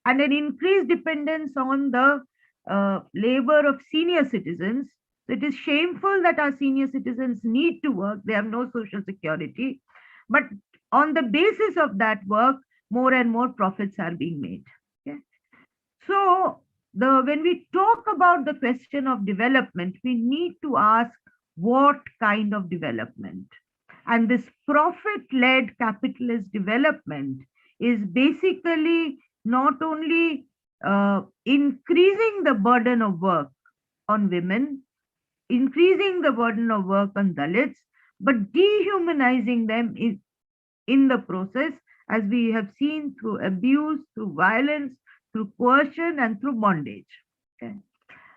and an increased dependence on the labor of senior citizens. So it is shameful that our senior citizens need to work. They have no social security. But on the basis of that work, more and more profits are being made. Okay? So when we talk about the question of development, we need to ask what kind of development. And this profit-led capitalist development is basically not only increasing the burden of work on women, increasing the burden of work on Dalits, but dehumanizing them in the process, as we have seen through abuse, through violence, through coercion, and through bondage. Okay.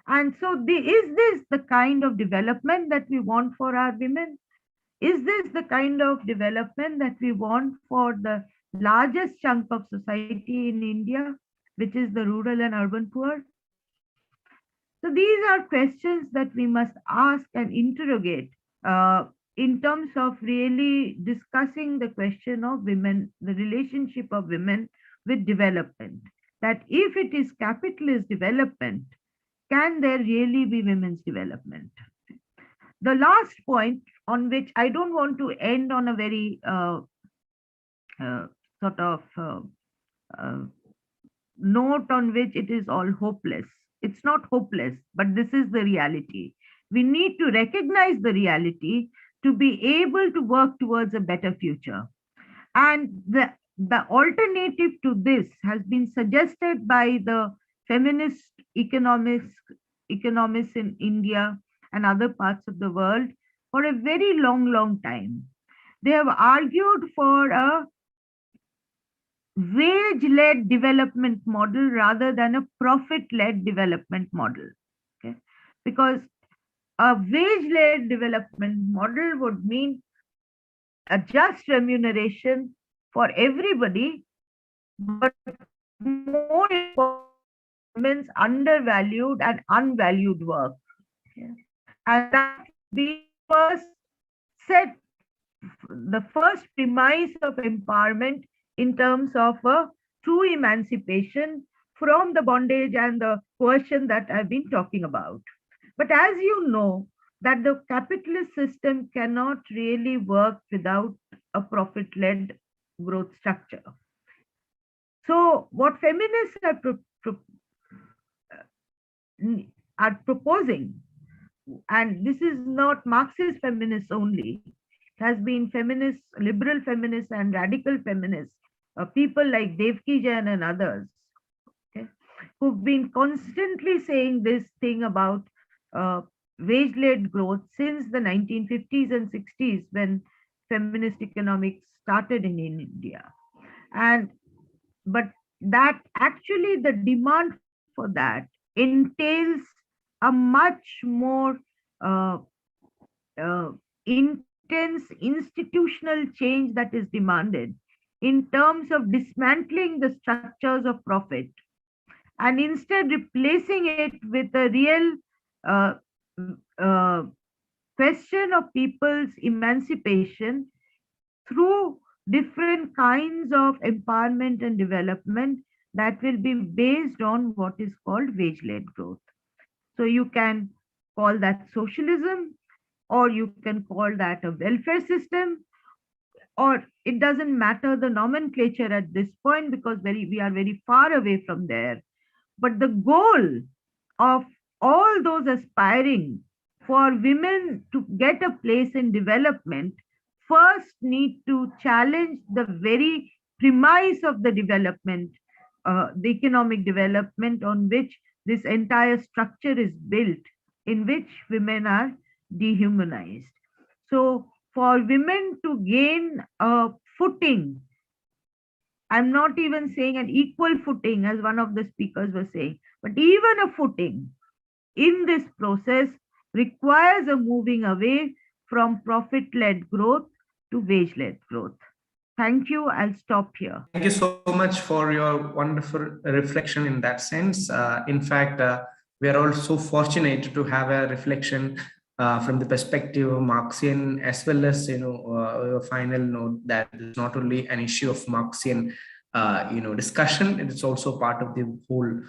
And so is this the kind of development that we want for our women? Is this the kind of development that we want for the largest chunk of society in India, which is the rural and urban poor? So these are questions that we must ask and interrogate in terms of really discussing the question of women, the relationship of women with development. That if it is capitalist development, can there really be women's development? The last point on which I don't want to end on a very note on which it is all hopeless. It's not hopeless, but this is the reality. We need to recognize the reality to be able to work towards a better future. And the alternative to this has been suggested by the feminist economists in India and other parts of the world for a very long time. They have argued for a wage-led development model rather than a profit-led development model. Okay? Because a wage-led development model would mean a just remuneration for everybody, but more important, means undervalued and unvalued work. Okay? And that we first set the first premise of empowerment in terms of a true emancipation from the bondage and the coercion that I've been talking about. But as you know, that the capitalist system cannot really work without a profit-led growth structure. So what feminists are proposing, and this is not Marxist feminists only, it has been feminists, liberal feminists and radical feminists, people like Devki Jain and others, okay, who've been constantly saying this thing about wage-led growth since the 1950s and 60s when feminist economics started in India. But that actually the demand for that entails a much more intense institutional change that is demanded in terms of dismantling the structures of profit and instead replacing it with a real question of people's emancipation through different kinds of empowerment and development that will be based on what is called wage-led growth. So you can call that socialism, or you can call that a welfare system, or it doesn't matter the nomenclature at this point because we are very far away from there. But the goal of all those aspiring for women to get a place in development first need to challenge the very premise of the development, the economic development on which this entire structure is built, in which women are dehumanized. So for women to gain a footing, I'm not even saying an equal footing as one of the speakers was saying, but even a footing in this process requires a moving away from profit-led growth to wage-led growth. Thank you. I'll stop here. Thank you so much for your wonderful reflection in that sense. In fact, we are also fortunate to have a reflection from the perspective of Marxian, as well as, a final note that it's not only an issue of Marxian, discussion, it is also part of the whole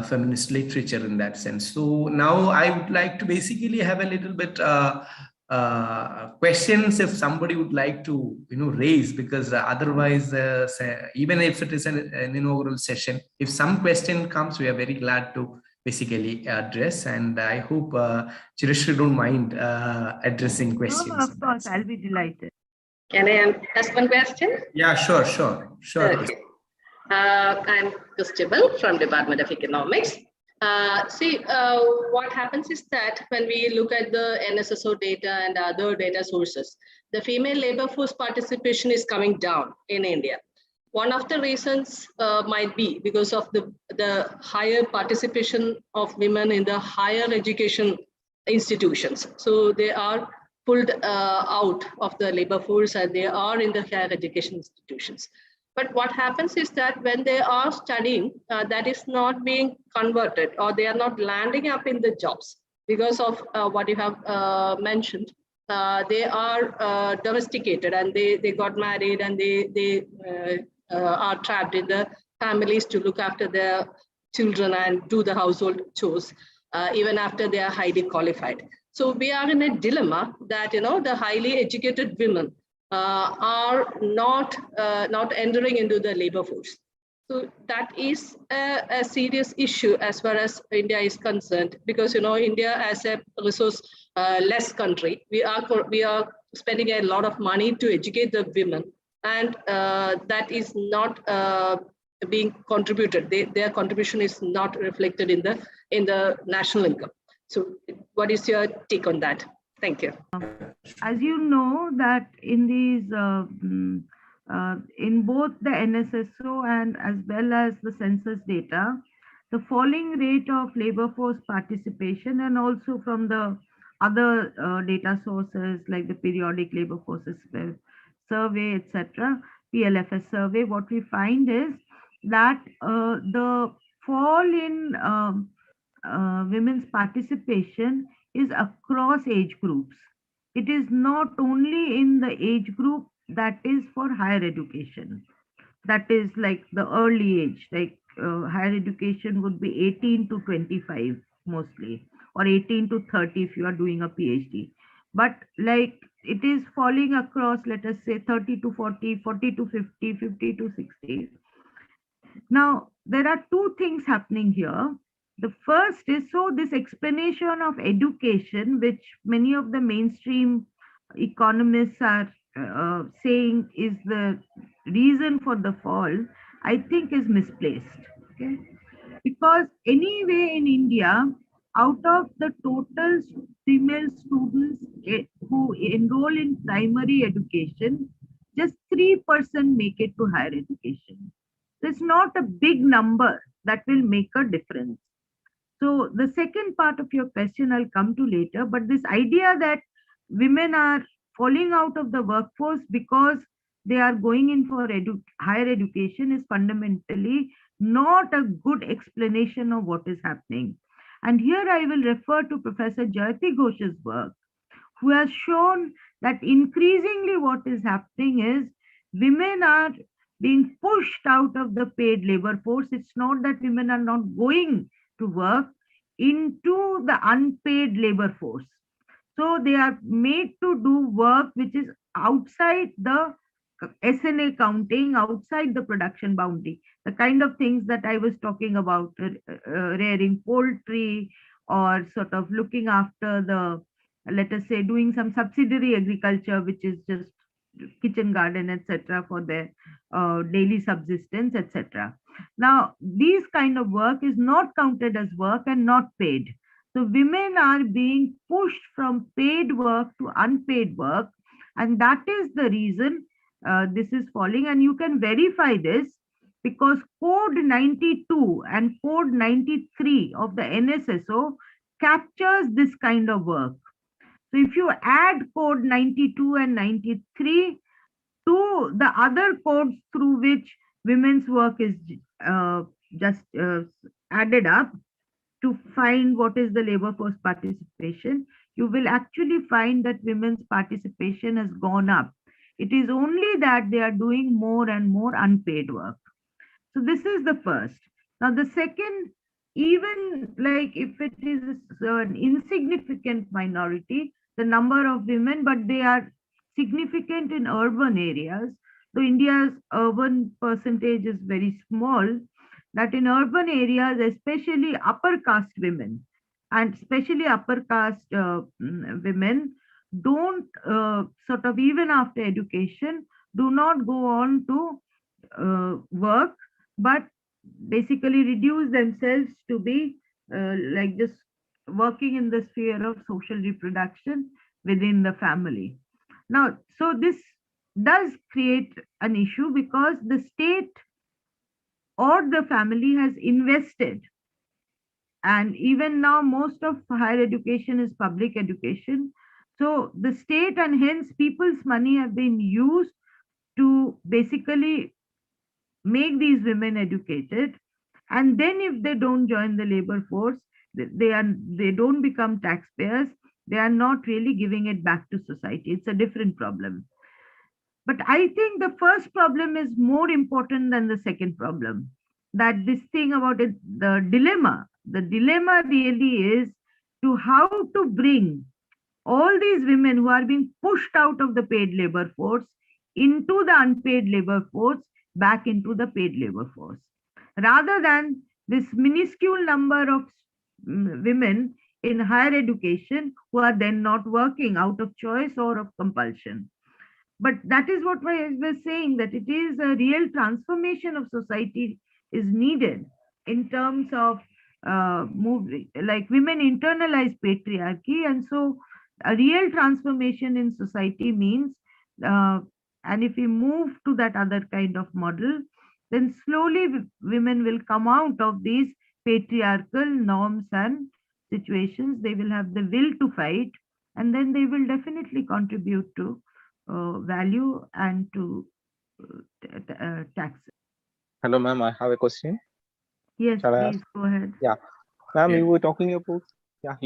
feminist literature in that sense. So now I would like to basically have a little bit questions if somebody would like to raise, because otherwise even if it is an inaugural session, if some question comes, we are very glad to basically address, and I hope Chirishri don't mind addressing questions. No, of course, I'll be delighted. Can I ask one question? Yeah, sure. Okay. I'm Christabell from Department of Economics. What happens is that when we look at the NSSO data and other data sources, the female labor force participation is coming down in India. One of the reasons might be because of the higher participation of women in the higher education institutions. So they are pulled out of the labor force and they are in the higher education institutions. But what happens is that when they are studying, that is not being converted, or they are not landing up in the jobs because of what you have mentioned. They are domesticated and they got married and they are trapped in the families to look after their children and do the household chores, even after they are highly qualified. So we are in a dilemma that, the highly educated women are not entering into the labor force. So that is a serious issue as far as India is concerned, because India as a resource less country, we are spending a lot of money to educate the women, and that is not being contributed. Their contribution is not reflected in the national income. So what is your take on that? Thank you. As you know that in these, in both the NSSO and as well as the census data, the falling rate of labor force participation and also from the other data sources like the periodic labor forces survey, etc., PLFS survey, what we find is that the fall in women's participation is across age groups. It is not only in the age group that is for higher education. That is like the early age, like higher education would be 18 to 25 mostly, or 18 to 30 if you are doing a PhD. But like it is falling across, let us say 30 to 40, 40 to 50, 50 to 60. Now, there are two things happening here. The first is, so this explanation of education, which many of the mainstream economists are saying is the reason for the fall, I think is misplaced. Okay? Because anyway in India, out of the total female students who enroll in primary education, just 3% make it to higher education. So it's not a big number that will make a difference. So the second part of your question I'll come to later, but this idea that women are falling out of the workforce because they are going in for higher education is fundamentally not a good explanation of what is happening. And here I will refer to Professor Jayati Ghosh's work, who has shown that increasingly what is happening is women are being pushed out of the paid labor force. It's not that women are not going to work, into the unpaid labor force. So they are made to do work which is outside the SNA counting, outside the production boundary, the kind of things that I was talking about, rearing poultry or sort of looking after the, let us say, doing some subsidiary agriculture, which is just kitchen garden, etc., for their daily subsistence, etc. Now, these kind of work is not counted as work and not paid. So women are being pushed from paid work to unpaid work, and that is the reason this is falling. And you can verify this because Code 92 and Code 93 of the NSSO captures this kind of work. So if you add Code 92 and 93 to the other codes through which women's work is just added up to find what is the labor force participation, you will actually find that women's participation has gone up. It is only that they are doing more and more unpaid work. So this is the first. Now the second, even like if it is an insignificant minority, the number of women, but they are significant in urban areas. So India's urban percentage is very small, that in urban areas, especially upper caste women and especially upper caste women don't sort of, even after education, do not go on to work, but basically reduce themselves to be like just working in the sphere of social reproduction within the family. Now, so this does create an issue because the state or the family has invested. And even now, most of higher education is public education. So the state and hence people's money have been used to basically make these women educated. And then if they don't join the labor force, they don't become taxpayers, they are not really giving it back to society. It's a different problem. But I think the first problem is more important than the second problem. That this thing about it, the dilemma really is to how to bring all these women who are being pushed out of the paid labor force into the unpaid labor force back into the paid labor force, rather than this minuscule number of women in higher education who are then not working out of choice or of compulsion. But that is what I was saying, that it is a real transformation of society is needed in terms of like women internalize patriarchy, and so a real transformation in society means, and if we move to that other kind of model, then slowly women will come out of these patriarchal norms and situations. They will have the will to fight, and then they will definitely contribute to value and to taxes. Hello, ma'am. I have a question. Yes, Shall I please go ahead. Yeah, ma'am, Yeah. you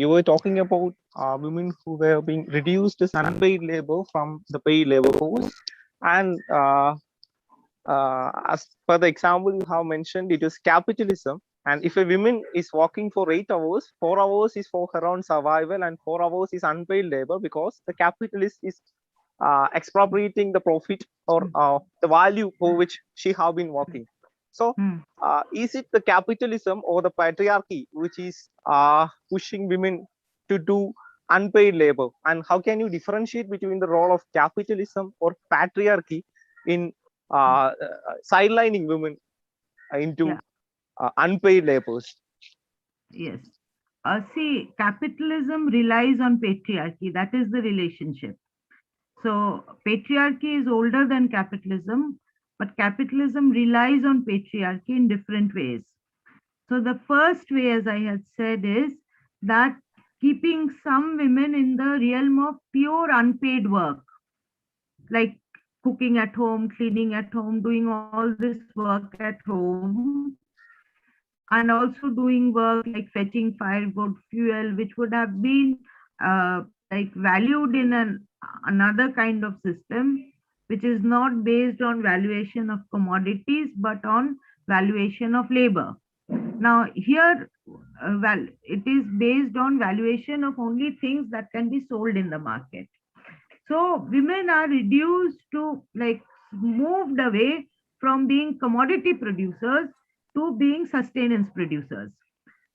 were talking about women who were being reduced as unpaid labor from the paid labor force, and as per the example you have mentioned, it is capitalism. And if a woman is working for 8 hours, 4 hours is for her own survival, and 4 hours is unpaid labor because the capitalist is expropriating the profit or the value for which she have been working. So, is it the capitalism or the patriarchy which is pushing women to do unpaid labor? And how can you differentiate between the role of capitalism or patriarchy in sidelining women into unpaid labors? Yes. See, capitalism relies on patriarchy. That is the relationship. So patriarchy is older than capitalism, but capitalism relies on patriarchy in different ways. So the first way, as I had said, is that keeping some women in the realm of pure unpaid work, like cooking at home, cleaning at home, doing all this work at home, and also doing work like fetching firewood, fuel, which would have been like valued in another kind of system, which is not based on valuation of commodities, but on valuation of labor. Now here, well, it is based on valuation of only things that can be sold in the market. So women are reduced to, like, moved away from being commodity producers to being sustenance producers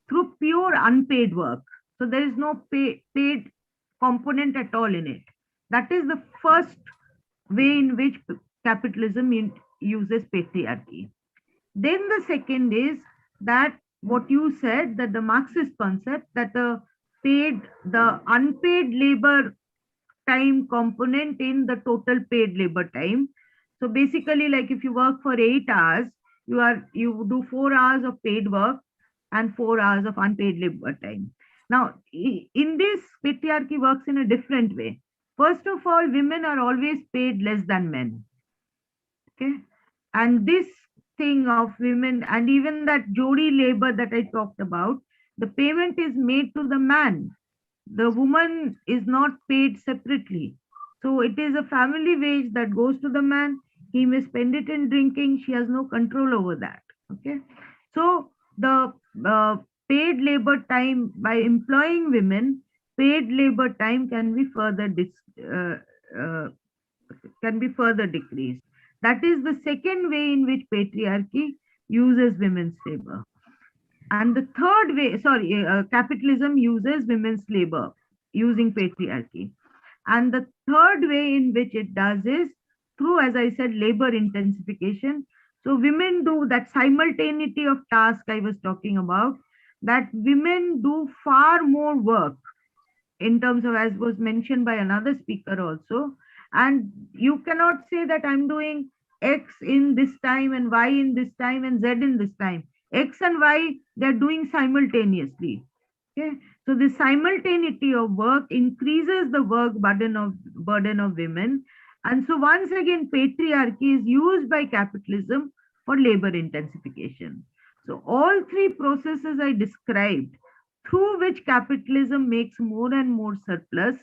through pure unpaid work. So there is no paid component at all in it. That is the first way in which capitalism uses patriarchy. Then the second is that what you said, that the Marxist concept that the unpaid labor time component in the total paid labor time. So basically, like if you work for 8 hours, you do 4 hours of paid work and 4 hours of unpaid labor time. Now, in this, patriarchy works in a different way. First of all, women are always paid less than men. Okay, and this thing of women, and even that jodi labor that I talked about, the payment is made to the man. The woman is not paid separately. So it is a family wage that goes to the man. He may spend it in drinking. She has no control over that. Okay. So the paid labor time, by employing women, paid labor time can be further decreased. That is the second way in which patriarchy uses women's labor. And the third way, capitalism uses women's labor using patriarchy. And the third way in which it does is through, as I said, labor intensification. So women do that simultaneity of task I was talking about, that women do far more work in terms of, as was mentioned by another speaker also. And you cannot say that I'm doing X in this time and Y in this time and Z in this time. X and Y, they're doing simultaneously. Okay, so the simultaneity of work increases the work burden of women. And so once again, patriarchy is used by capitalism for labor intensification. So all three processes I described, through which capitalism makes more and more surplus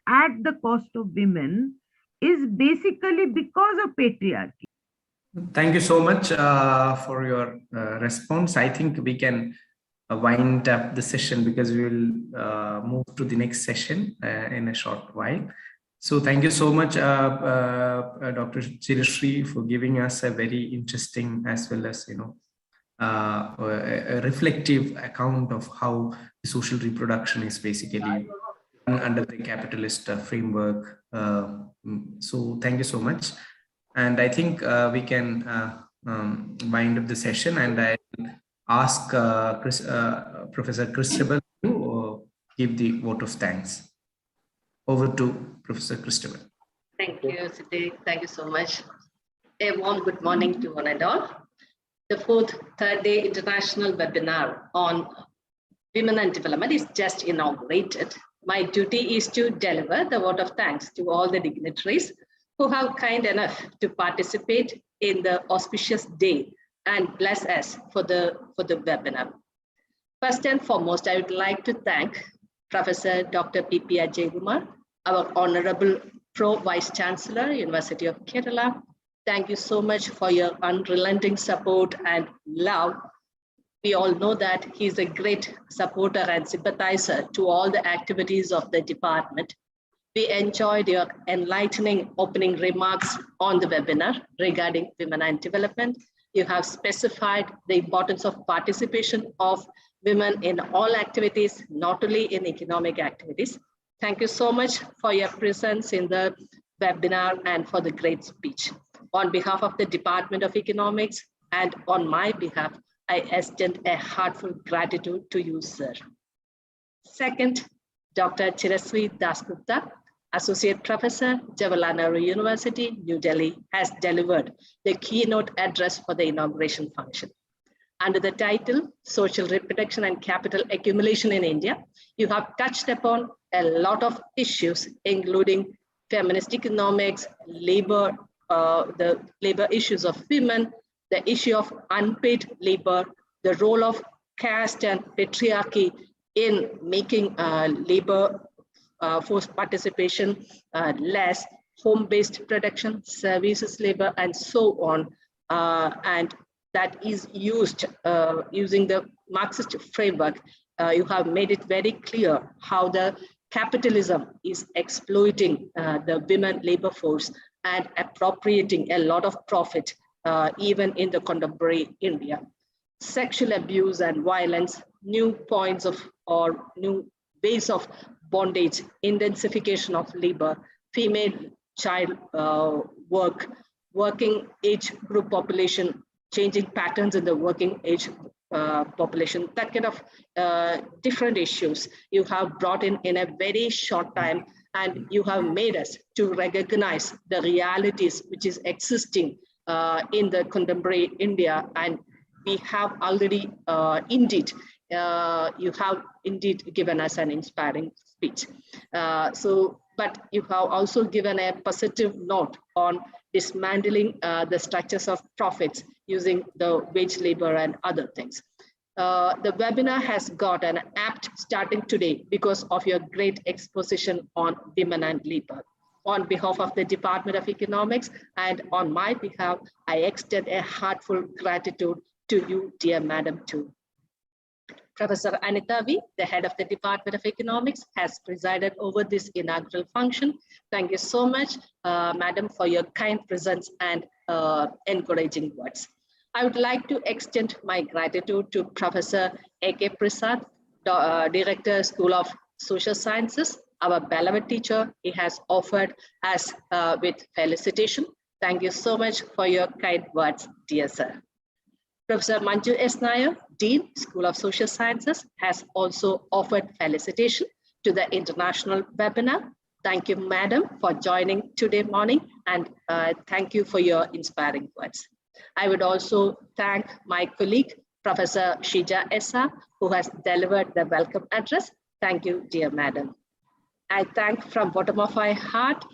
at the cost of women, is basically because of patriarchy. Thank you so much for your response. I think we can wind up the session because we will move to the next session in a short while. So thank you so much, Dr. Chirishri, for giving us a very interesting as well as, a reflective account of how social reproduction is basically under the capitalist framework. So thank you so much. And I think we can wind up the session, and I ask Professor Christabell to give the vote of thanks. Over to Professor Christabell. Thank you, Siddik. Thank you so much. A warm good morning to one and all. The third day international webinar on women and development is just inaugurated. My duty is to deliver the vote of thanks to all the dignitaries who have kind enough to participate in the auspicious day and bless us for the webinar. First and foremost, I would like to thank Professor Dr. P.P. Ajayakumar, our Honorable Pro Vice Chancellor, University of Kerala. Thank you so much for your unrelenting support and love. We all know that he's a great supporter and sympathizer to all the activities of the department. We enjoyed your enlightening opening remarks on the webinar regarding women and development. You have specified the importance of participation of women in all activities, not only in economic activities. Thank you so much for your presence in the webinar and for the great speech. On behalf of the Department of Economics and on my behalf, I extend a heartfelt gratitude to you, sir. Second, Dr. Chirasree Dasgupta, Associate Professor, Jawaharlal Nehru University, New Delhi, has delivered the keynote address for the inauguration function. Under the title, Social Reproduction and Capital Accumulation in India, you have touched upon a lot of issues, including feminist economics, labor, the labor issues of women, the issue of unpaid labor, the role of caste and patriarchy in making labor force participation less, home-based production, services labor, and so on. And that is used using the Marxist framework. You have made it very clear how the capitalism is exploiting the women labor force and appropriating a lot of profit even in the contemporary India. Sexual abuse and violence, new points of or new ways of bondage, intensification of labor, female child work, working age group population, changing patterns in the working age population, that kind of different issues you have brought in a very short time, and you have made us to recognize the realities which is existing in the contemporary India. And we have already indeed, you have indeed given us an inspiring speech. But you have also given a positive note on dismantling the structures of profits using the wage labor and other things. The webinar has got an apt starting today because of your great exposition on women and labor. On behalf of the Department of Economics and on my behalf, I extend a heartfelt gratitude to you, dear Madam, too. Professor Anitha, the head of the Department of Economics, has presided over this inaugural function. Thank you so much, Madam, for your kind presence and encouraging words. I would like to extend my gratitude to Professor A.K. Prasad, Director, School of Social Sciences, our beloved teacher. He has offered us with felicitation. Thank you so much for your kind words, dear sir. Professor Manju S. Nair, Dean, School of Social Sciences, has also offered felicitation to the international webinar. Thank you, Madam, for joining today morning, and thank you for your inspiring words. I would also thank my colleague, Professor Sheeja Essa, who has delivered the welcome address. Thank you, dear Madam. I thank from bottom of my heart,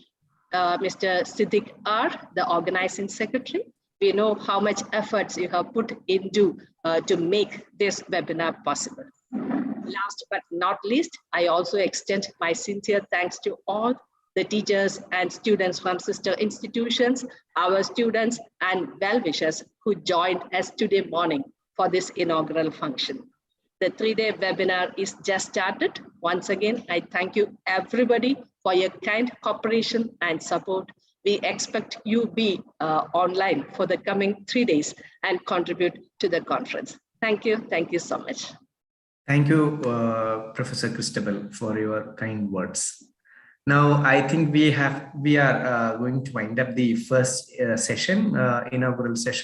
Mr. Siddik R, the organizing secretary. We know how much efforts you have put into to make this webinar possible. Last but not least, I also extend my sincere thanks to all the teachers and students from sister institutions, our students and well-wishers who joined us today morning for this inaugural function. The 3-day webinar is just started. Once again, I thank you everybody for your kind cooperation and support. We expect you be online for the coming 3 days and contribute to the conference. Thank you so much. Thank you, Professor Christabell, for your kind words. Now, I think we are going to wind up the first session, inaugural session.